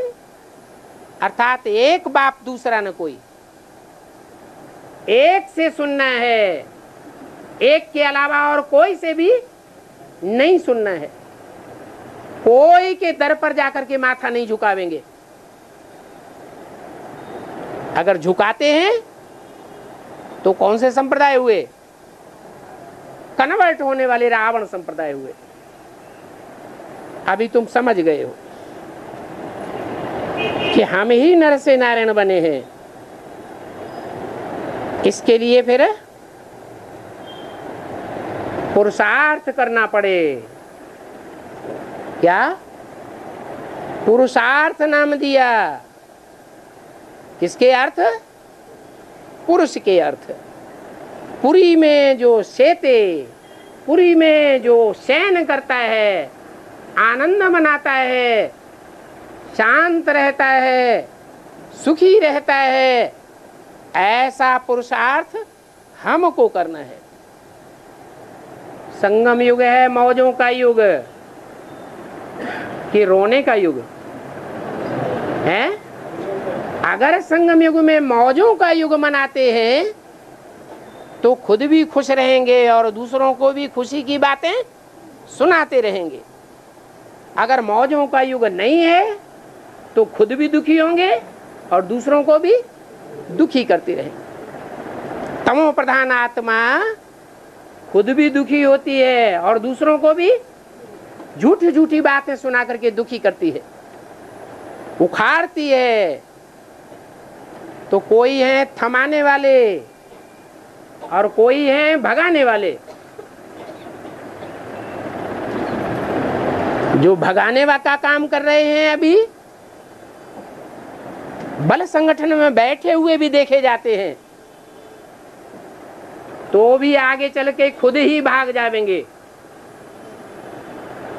Speaker 1: अर्थात एक बाप दूसरा न कोई, एक से सुनना है, एक के अलावा और कोई से भी नहीं सुनना है। कोई के दर पर जाकर के माथा नहीं झुकावेंगे। अगर झुकाते हैं तो कौन से संप्रदाय हुए? कन्वर्ट होने वाले रावण संप्रदाय हुए। अभी तुम समझ गए हो कि हम ही नर से नारायण बने हैं। इसके लिए फिर पुरुषार्थ करना पड़े। क्या? पुरुषार्थ नाम दिया। किसके अर्थ? पुरुष के अर्थ। पुरी में जो सेते, पुरी में जो शयन करता है, आनंद मनाता है, शांत रहता है, सुखी रहता है, ऐसा पुरुषार्थ हमको करना है। संगम युग है मौजों का युग कि रोने का युग है? अगर संगम युग में मौजों का युग मनाते हैं तो खुद भी खुश रहेंगे और दूसरों को भी खुशी की बातें सुनाते रहेंगे। अगर मौजों का युग नहीं है तो खुद भी दुखी होंगे और दूसरों को भी दुखी करते रहेंगे। तमो प्रधान आत्मा खुद भी दुखी होती है और दूसरों को भी झूठी झूठी बातें सुना करके दुखी करती है, उखाड़ती है। तो कोई है थमाने वाले और कोई है भगाने वाले। जो भगाने वाला काम कर रहे हैं अभी बल संगठन में बैठे हुए भी देखे जाते हैं, तो भी आगे चल के खुद ही भाग जाएंगे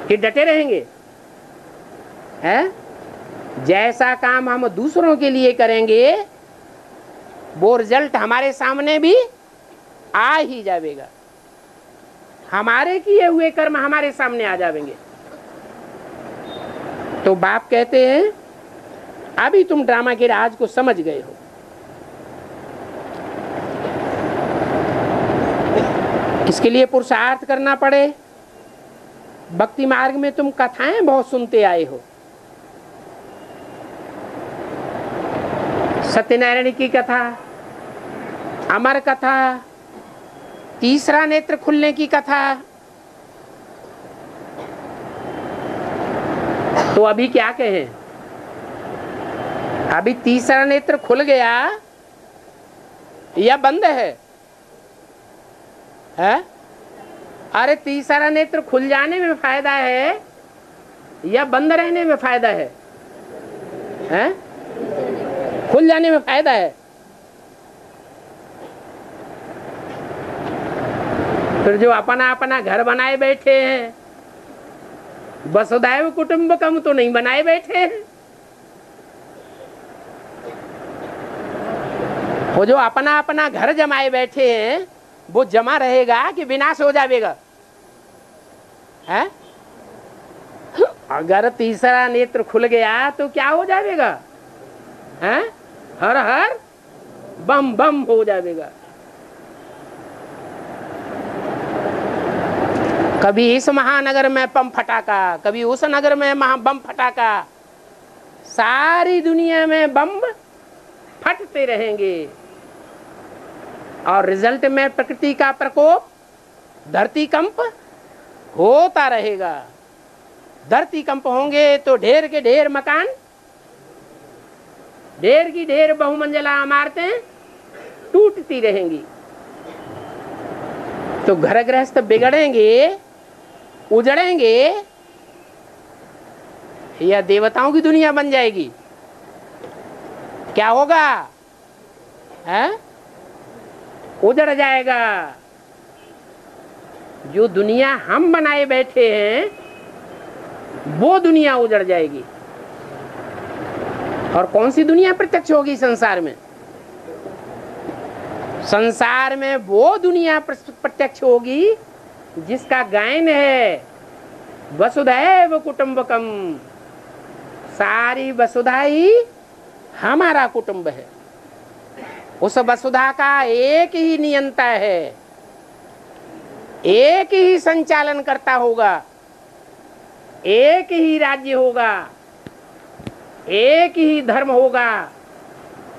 Speaker 1: कि डटे रहेंगे। है? जैसा काम हम दूसरों के लिए करेंगे वो रिजल्ट हमारे सामने भी आ ही जाएगा। हमारे किए हुए कर्म हमारे सामने आ जाएंगे। तो बाप कहते हैं अभी तुम ड्रामा के राज को समझ गए हो। इसके लिए पुरुषार्थ करना पड़े। भक्ति मार्ग में तुम कथाएं बहुत सुनते आए हो। सत्यनारायण की कथा, अमर कथा, तीसरा नेत्र खुलने की कथा। तो अभी क्या कहें? अभी तीसरा नेत्र खुल गया या बंद है? है? अरे तीसरा नेत्र खुल जाने में फायदा है या बंद रहने में फायदा है? हैं? खुल जाने में फायदा है। फिर जो अपना अपना घर बनाए बैठे हैं, वसुधैव कुटुंबकम तो नहीं बनाए बैठे हैं। वो जो अपना अपना घर जमाए बैठे हैं वो जमा रहेगा कि विनाश हो जाएगा? है? अगर तीसरा नेत्र खुल गया तो क्या हो जाएगा? है? हर हर बम बम हो जाएगा। कभी इस महानगर में बम फटाका, कभी उस नगर में बम फटाका, सारी दुनिया में बम फटते रहेंगे और रिजल्ट में प्रकृति का प्रकोप, धरती कंप होता रहेगा। धरती कंप होंगे तो ढेर के ढेर मकान, ढेर की ढेर बहुमंजिला इमारतें टूटती रहेंगी। तो घर गृहस्थ बिगड़ेंगे, उजड़ेंगे, या देवताओं की दुनिया बन जाएगी? क्या होगा? है? उजड़ जाएगा। जो दुनिया हम बनाए बैठे हैं वो दुनिया उजड़ जाएगी। और कौन सी दुनिया प्रत्यक्ष होगी संसार में? संसार में वो दुनिया प्रत्यक्ष होगी जिसका गायन है वसुधैव कुटुंबकम। सारी वसुधा ही हमारा कुटुंब है। उस वसुधा का एक ही नियंता है, एक ही संचालन करता होगा, एक ही राज्य होगा, एक ही धर्म होगा,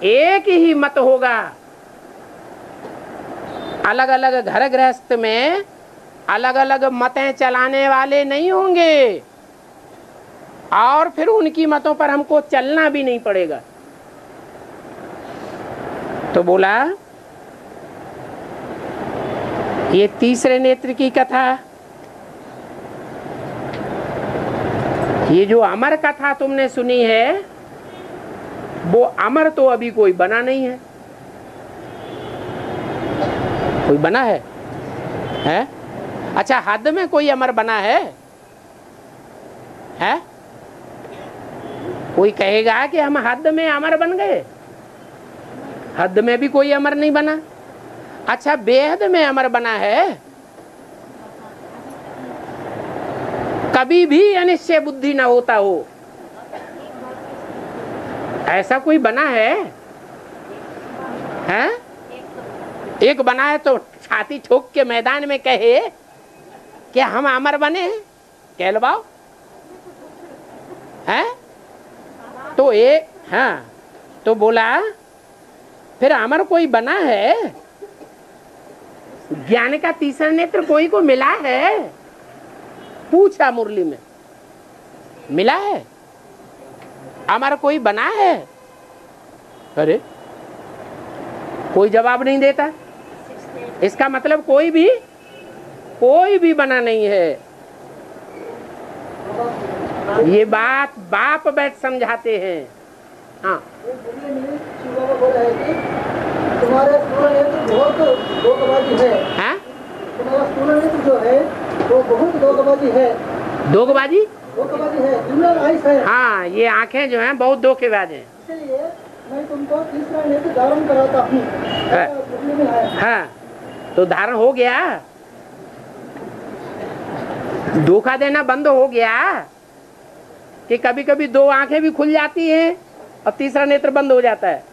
Speaker 1: एक ही मत होगा। अलग अलग घर गृहस्थ में अलग अलग मतें चलाने वाले नहीं होंगे और फिर उनकी मतों पर हमको चलना भी नहीं पड़ेगा। तो बोला ये तीसरे नेत्र की कथा, ये जो अमर कथा तुमने सुनी है वो अमर तो अभी कोई बना नहीं है। कोई बना है? हैं? अच्छा, हद में कोई अमर बना है? हैं? कोई कहेगा कि हम हद में अमर बन गए? हद में भी कोई अमर नहीं बना। अच्छा, बेहद में अमर बना है? कभी भी अनिश्चय बुद्धि ना होता हो, ऐसा कोई बना है? हैं? एक बना है तो छाती ठोक के मैदान में कहे कि हम अमर बने हैं, कहलवाओ। हैं? तो एक, हाँ, तो बोला फिर अमर कोई बना है? ज्ञान का तीसरा नेत्र कोई को मिला है? पूछा मुरली में, मिला है? अमर कोई बना है? अरे कोई जवाब नहीं देता। इसका मतलब कोई भी बना नहीं है। ये बात बाप बैठ समझाते हैं। हाँ,
Speaker 2: तुम्हारे स्थूल नेत्र बहुत दोगबाजी है।
Speaker 1: हाँ?
Speaker 2: तुम्हारा स्थूल नेत्र जो है वो बहुत दोगबाजी है।
Speaker 1: दोगबाजी?
Speaker 2: दोगबाजी है, दुनिया आइस है।
Speaker 1: हाँ, ये आंखें जो हैं बहुत धोखेबाज हैं।
Speaker 2: इसलिए मैं तुमको तीसरा नेत्र धारण कराता हूँ।
Speaker 1: हाँ, तो धारण हो गया, धोखा देना बंद हो गया कि कभी कभी दो आंखें भी खुल जाती हैं और तीसरा नेत्र बंद हो जाता है।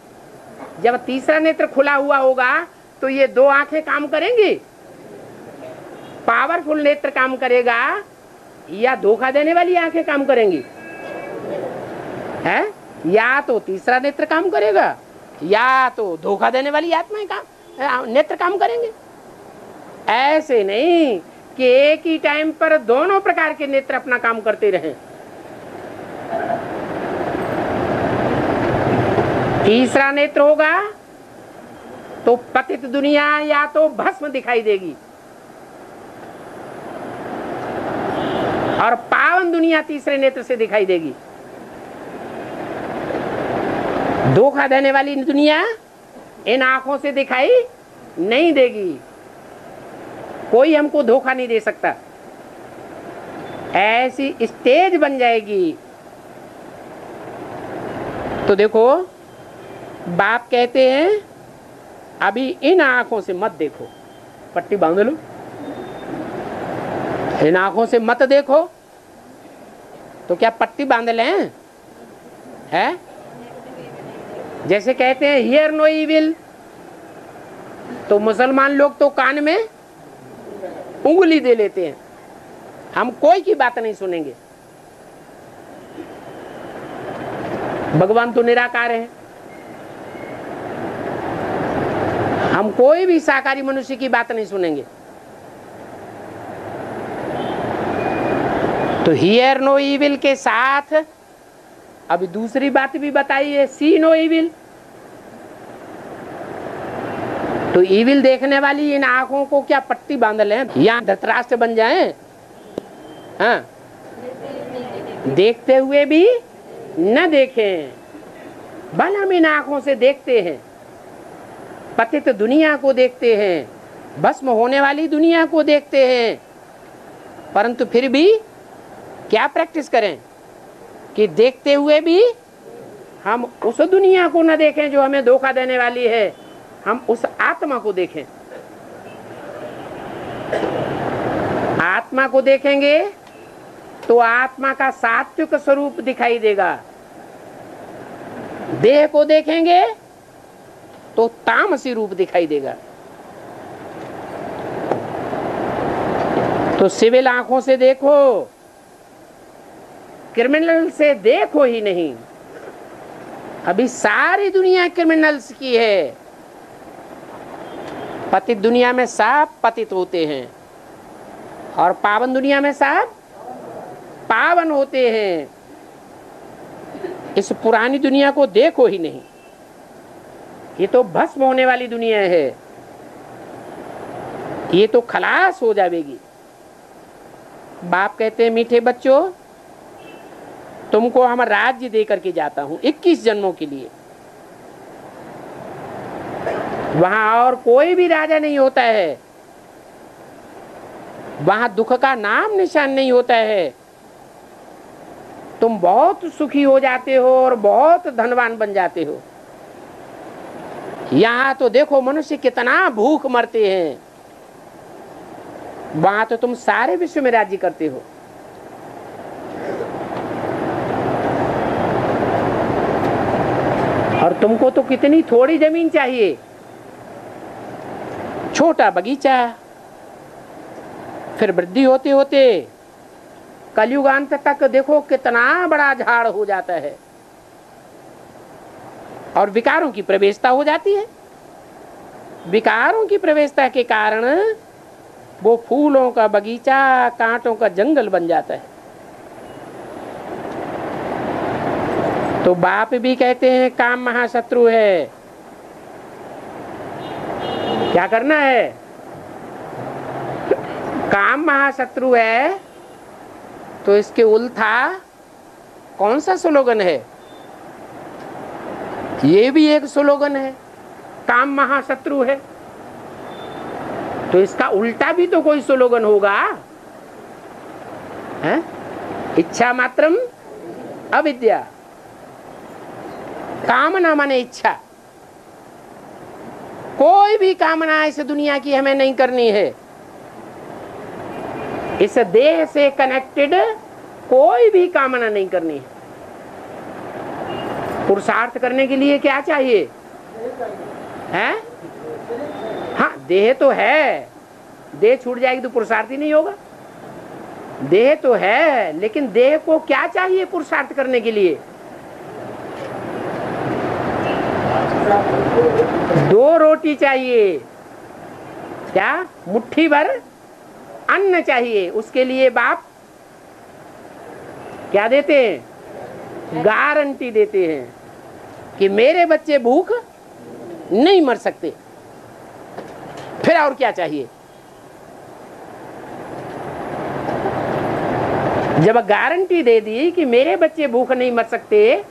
Speaker 1: जब तीसरा नेत्र खुला हुआ होगा तो ये दो आंखें काम करेंगी? पावरफुल नेत्र काम करेगा या धोखा देने वाली आंखें काम करेंगी? है? या तो तीसरा नेत्र काम करेगा या तो धोखा देने वाली आत्माएं नेत्र काम करेंगे। ऐसे नहीं कि एक ही टाइम पर दोनों प्रकार के नेत्र अपना काम करते रहें। तीसरा नेत्र होगा तो पतित दुनिया या तो भस्म दिखाई देगी और पावन दुनिया तीसरे नेत्र से दिखाई देगी। धोखा देने वाली दुनिया इन आंखों से दिखाई नहीं देगी। कोई हमको धोखा नहीं दे सकता। ऐसी स्टेज बन जाएगी। तो देखो, बाप कहते हैं अभी इन आंखों से मत देखो, पट्टी बांध लो, इन आंखों से मत देखो। तो क्या पट्टी बांध लें? है? जैसे कहते हैं हियर नो इविल, तो मुसलमान लोग तो कान में उंगली दे लेते हैं, हम कोई की बात नहीं सुनेंगे। भगवान तो निराकार है, हम कोई भी शाकाहारी मनुष्य की बात नहीं सुनेंगे। तो हियर नो इविल के साथ अभी दूसरी बात भी बताई है, सी नो इविल। तो इविल देखने वाली इन आंखों को क्या पट्टी बांध लें, यहाँ धृतराष्ट्र बन जाएं? हाँ, देखते हुए भी न देखें। भल हम इन आंखों से देखते हैं, पतित दुनिया को देखते हैं, भस्म होने वाली दुनिया को देखते हैं, परंतु फिर भी क्या प्रैक्टिस करें कि देखते हुए भी हम उस दुनिया को न देखें जो हमें धोखा देने वाली है, हम उस आत्मा को देखें। आत्मा को देखेंगे तो आत्मा का सात्विक स्वरूप दिखाई देगा। देह को देखेंगे तो तामसी रूप दिखाई देगा। तो सिविल आंखों से देखो, क्रिमिनल से देखो ही नहीं। अभी सारी दुनिया क्रिमिनल्स की है। पतित दुनिया में सब पतित होते हैं और पावन दुनिया में सब पावन होते हैं। इस पुरानी दुनिया को देखो ही नहीं, ये तो भस्म होने वाली दुनिया है, ये तो खलास हो जाएगी। बाप कहते हैं मीठे बच्चों, तुमको हम राज्य दे करके जाता हूं 21 जन्मों के लिए। वहां और कोई भी राजा नहीं होता है, वहां दुख का नाम निशान नहीं होता है। तुम बहुत सुखी हो जाते हो और बहुत धनवान बन जाते हो। यहाँ तो देखो मनुष्य कितना भूख मरते हैं, वहां तो तुम सारे विश्व में राज्य करते हो। और तुमको तो कितनी थोड़ी जमीन चाहिए, छोटा बगीचा, फिर वृद्धि होते होते कलयुगांत तक देखो कितना बड़ा झाड़ हो जाता है और विकारों की प्रवेशता हो जाती है। विकारों की प्रवेशता के कारण वो फूलों का बगीचा कांटों का जंगल बन जाता है। तो बाप भी कहते हैं काम महाशत्रु है। क्या करना है? काम महाशत्रु है। तो इसके उल्टा कौन सा स्लोगन है? ये भी एक स्लोगन है, काम महाशत्रु है। तो इसका उल्टा भी तो कोई स्लोगन होगा, है? इच्छा मात्रम अविद्या। कामना माने इच्छा। कोई भी कामना इस दुनिया की हमें नहीं करनी है। इस देह से कनेक्टेड कोई भी कामना नहीं करनी है। पुरुषार्थ करने के लिए क्या चाहिए? है? हाँ, देह तो है। देह छूट जाएगी तो पुरुषार्थ ही नहीं होगा। देह तो है, लेकिन देह को क्या चाहिए पुरुषार्थ करने के लिए? 2 रोटी चाहिए। क्या? मुट्ठी भर अन्न चाहिए। उसके लिए बाप क्या देते हैं? गारंटी देते हैं कि मेरे बच्चे भूख नहीं मर सकते। फिर और क्या चाहिए? जब गारंटी दे दी कि मेरे बच्चे भूख नहीं मर सकते,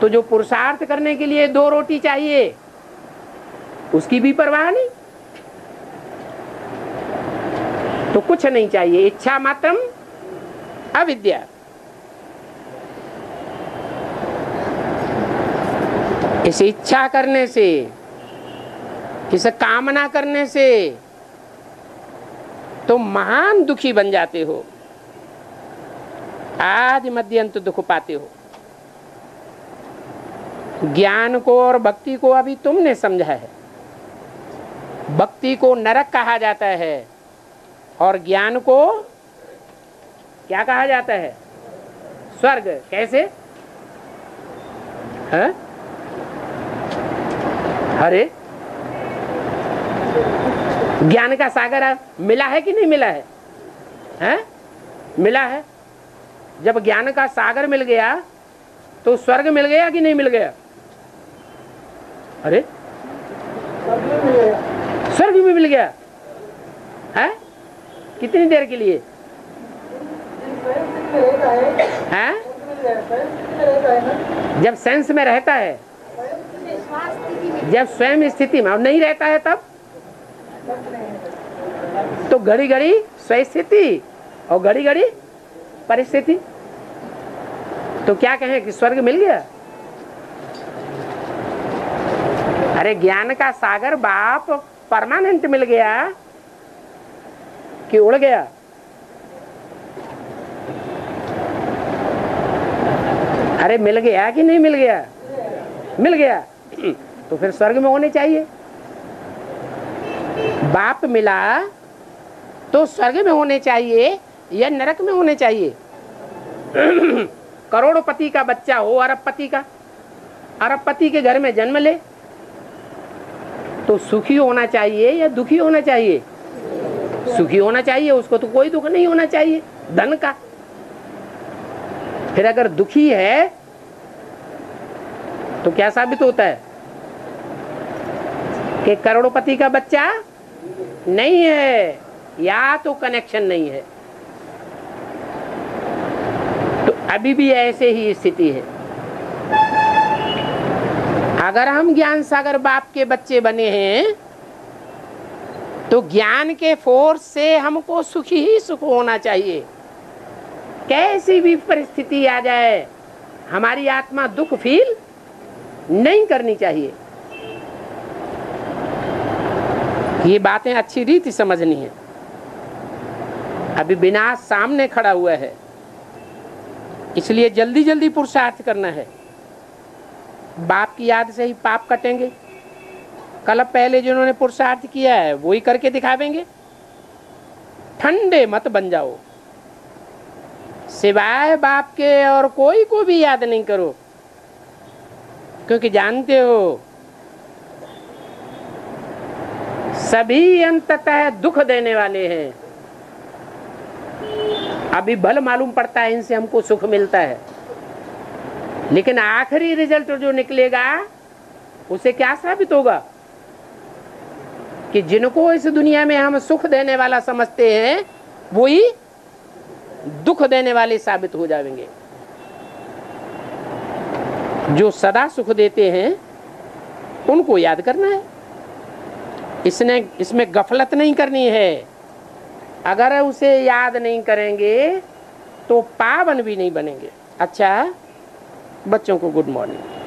Speaker 1: तो जो पुरुषार्थ करने के लिए 2 रोटी चाहिए उसकी भी परवाह नहीं। तो कुछ नहीं चाहिए। इच्छा मात्रम अविद्या। इस इच्छा करने से, इस कामना करने से तुम महान दुखी बन जाते हो। आज मध्य अंत दुख पाते हो। ज्ञान को और भक्ति को अभी तुमने समझा है। भक्ति को नरक कहा जाता है और ज्ञान को क्या कहा जाता है? स्वर्ग। कैसे? है? अरे ज्ञान का सागर मिला है कि नहीं मिला है? हैं? मिला है। जब ज्ञान का सागर मिल गया तो स्वर्ग मिल गया कि नहीं मिल गया? अरे स्वर्ग भी मिल गया है? कितनी देर के लिए? हैं? जब सेंस में रहता है, जब स्वयं स्थिति में और नहीं रहता है तब तो घड़ी घड़ी स्वस्थिति और घड़ी घड़ी परिस्थिति। तो क्या कहें कि स्वर्ग मिल गया? अरे ज्ञान का सागर बाप परमानेंट मिल गया कि उड़ गया? अरे मिल गया कि नहीं मिल गया? मिल गया। तो फिर स्वर्ग में होने चाहिए। बाप मिला तो स्वर्ग में होने चाहिए या नरक में होने चाहिए? करोड़पति का बच्चा हो, अरबपति का, अरबपति के घर में जन्म ले तो सुखी होना चाहिए या दुखी होना चाहिए? सुखी होना चाहिए। उसको तो कोई दुख नहीं होना चाहिए धन का। फिर अगर दुखी है तो क्या साबित होता है कि करोड़पति का बच्चा नहीं है, या तो कनेक्शन नहीं है। तो अभी भी ऐसे ही स्थिति है। अगर हम ज्ञान सागर बाप के बच्चे बने हैं तो ज्ञान के फोर्स से हमको सुखी ही सुख होना चाहिए। कैसी भी परिस्थिति आ जाए हमारी आत्मा दुख फील नहीं करनी चाहिए। ये बातें अच्छी रीति समझनी है। अभी विनाश सामने खड़ा हुआ है, इसलिए जल्दी जल्दी पुरुषार्थ करना है। बाप की याद से ही पाप कटेंगे। कल पहले जिन्होंने पुरुषार्थ किया है वो ही करके दिखावेंगे। ठंडे मत बन जाओ, सिवाय बाप के और कोई को भी याद नहीं करो, क्योंकि जानते हो सभी अंततः दुख देने वाले हैं। अभी भल मालूम पड़ता है इनसे हमको सुख मिलता है, लेकिन आखिरी रिजल्ट जो निकलेगा उसे क्या साबित होगा कि जिनको इस दुनिया में हम सुख देने वाला समझते हैं वो ही दुख देने वाले साबित हो जाएंगे। जो सदा सुख देते हैं उनको याद करना है। इसमें गफलत नहीं करनी है। अगर उसे याद नहीं करेंगे तो पावन भी नहीं बनेंगे। अच्छा, बच्चों को गुड मॉर्निंग।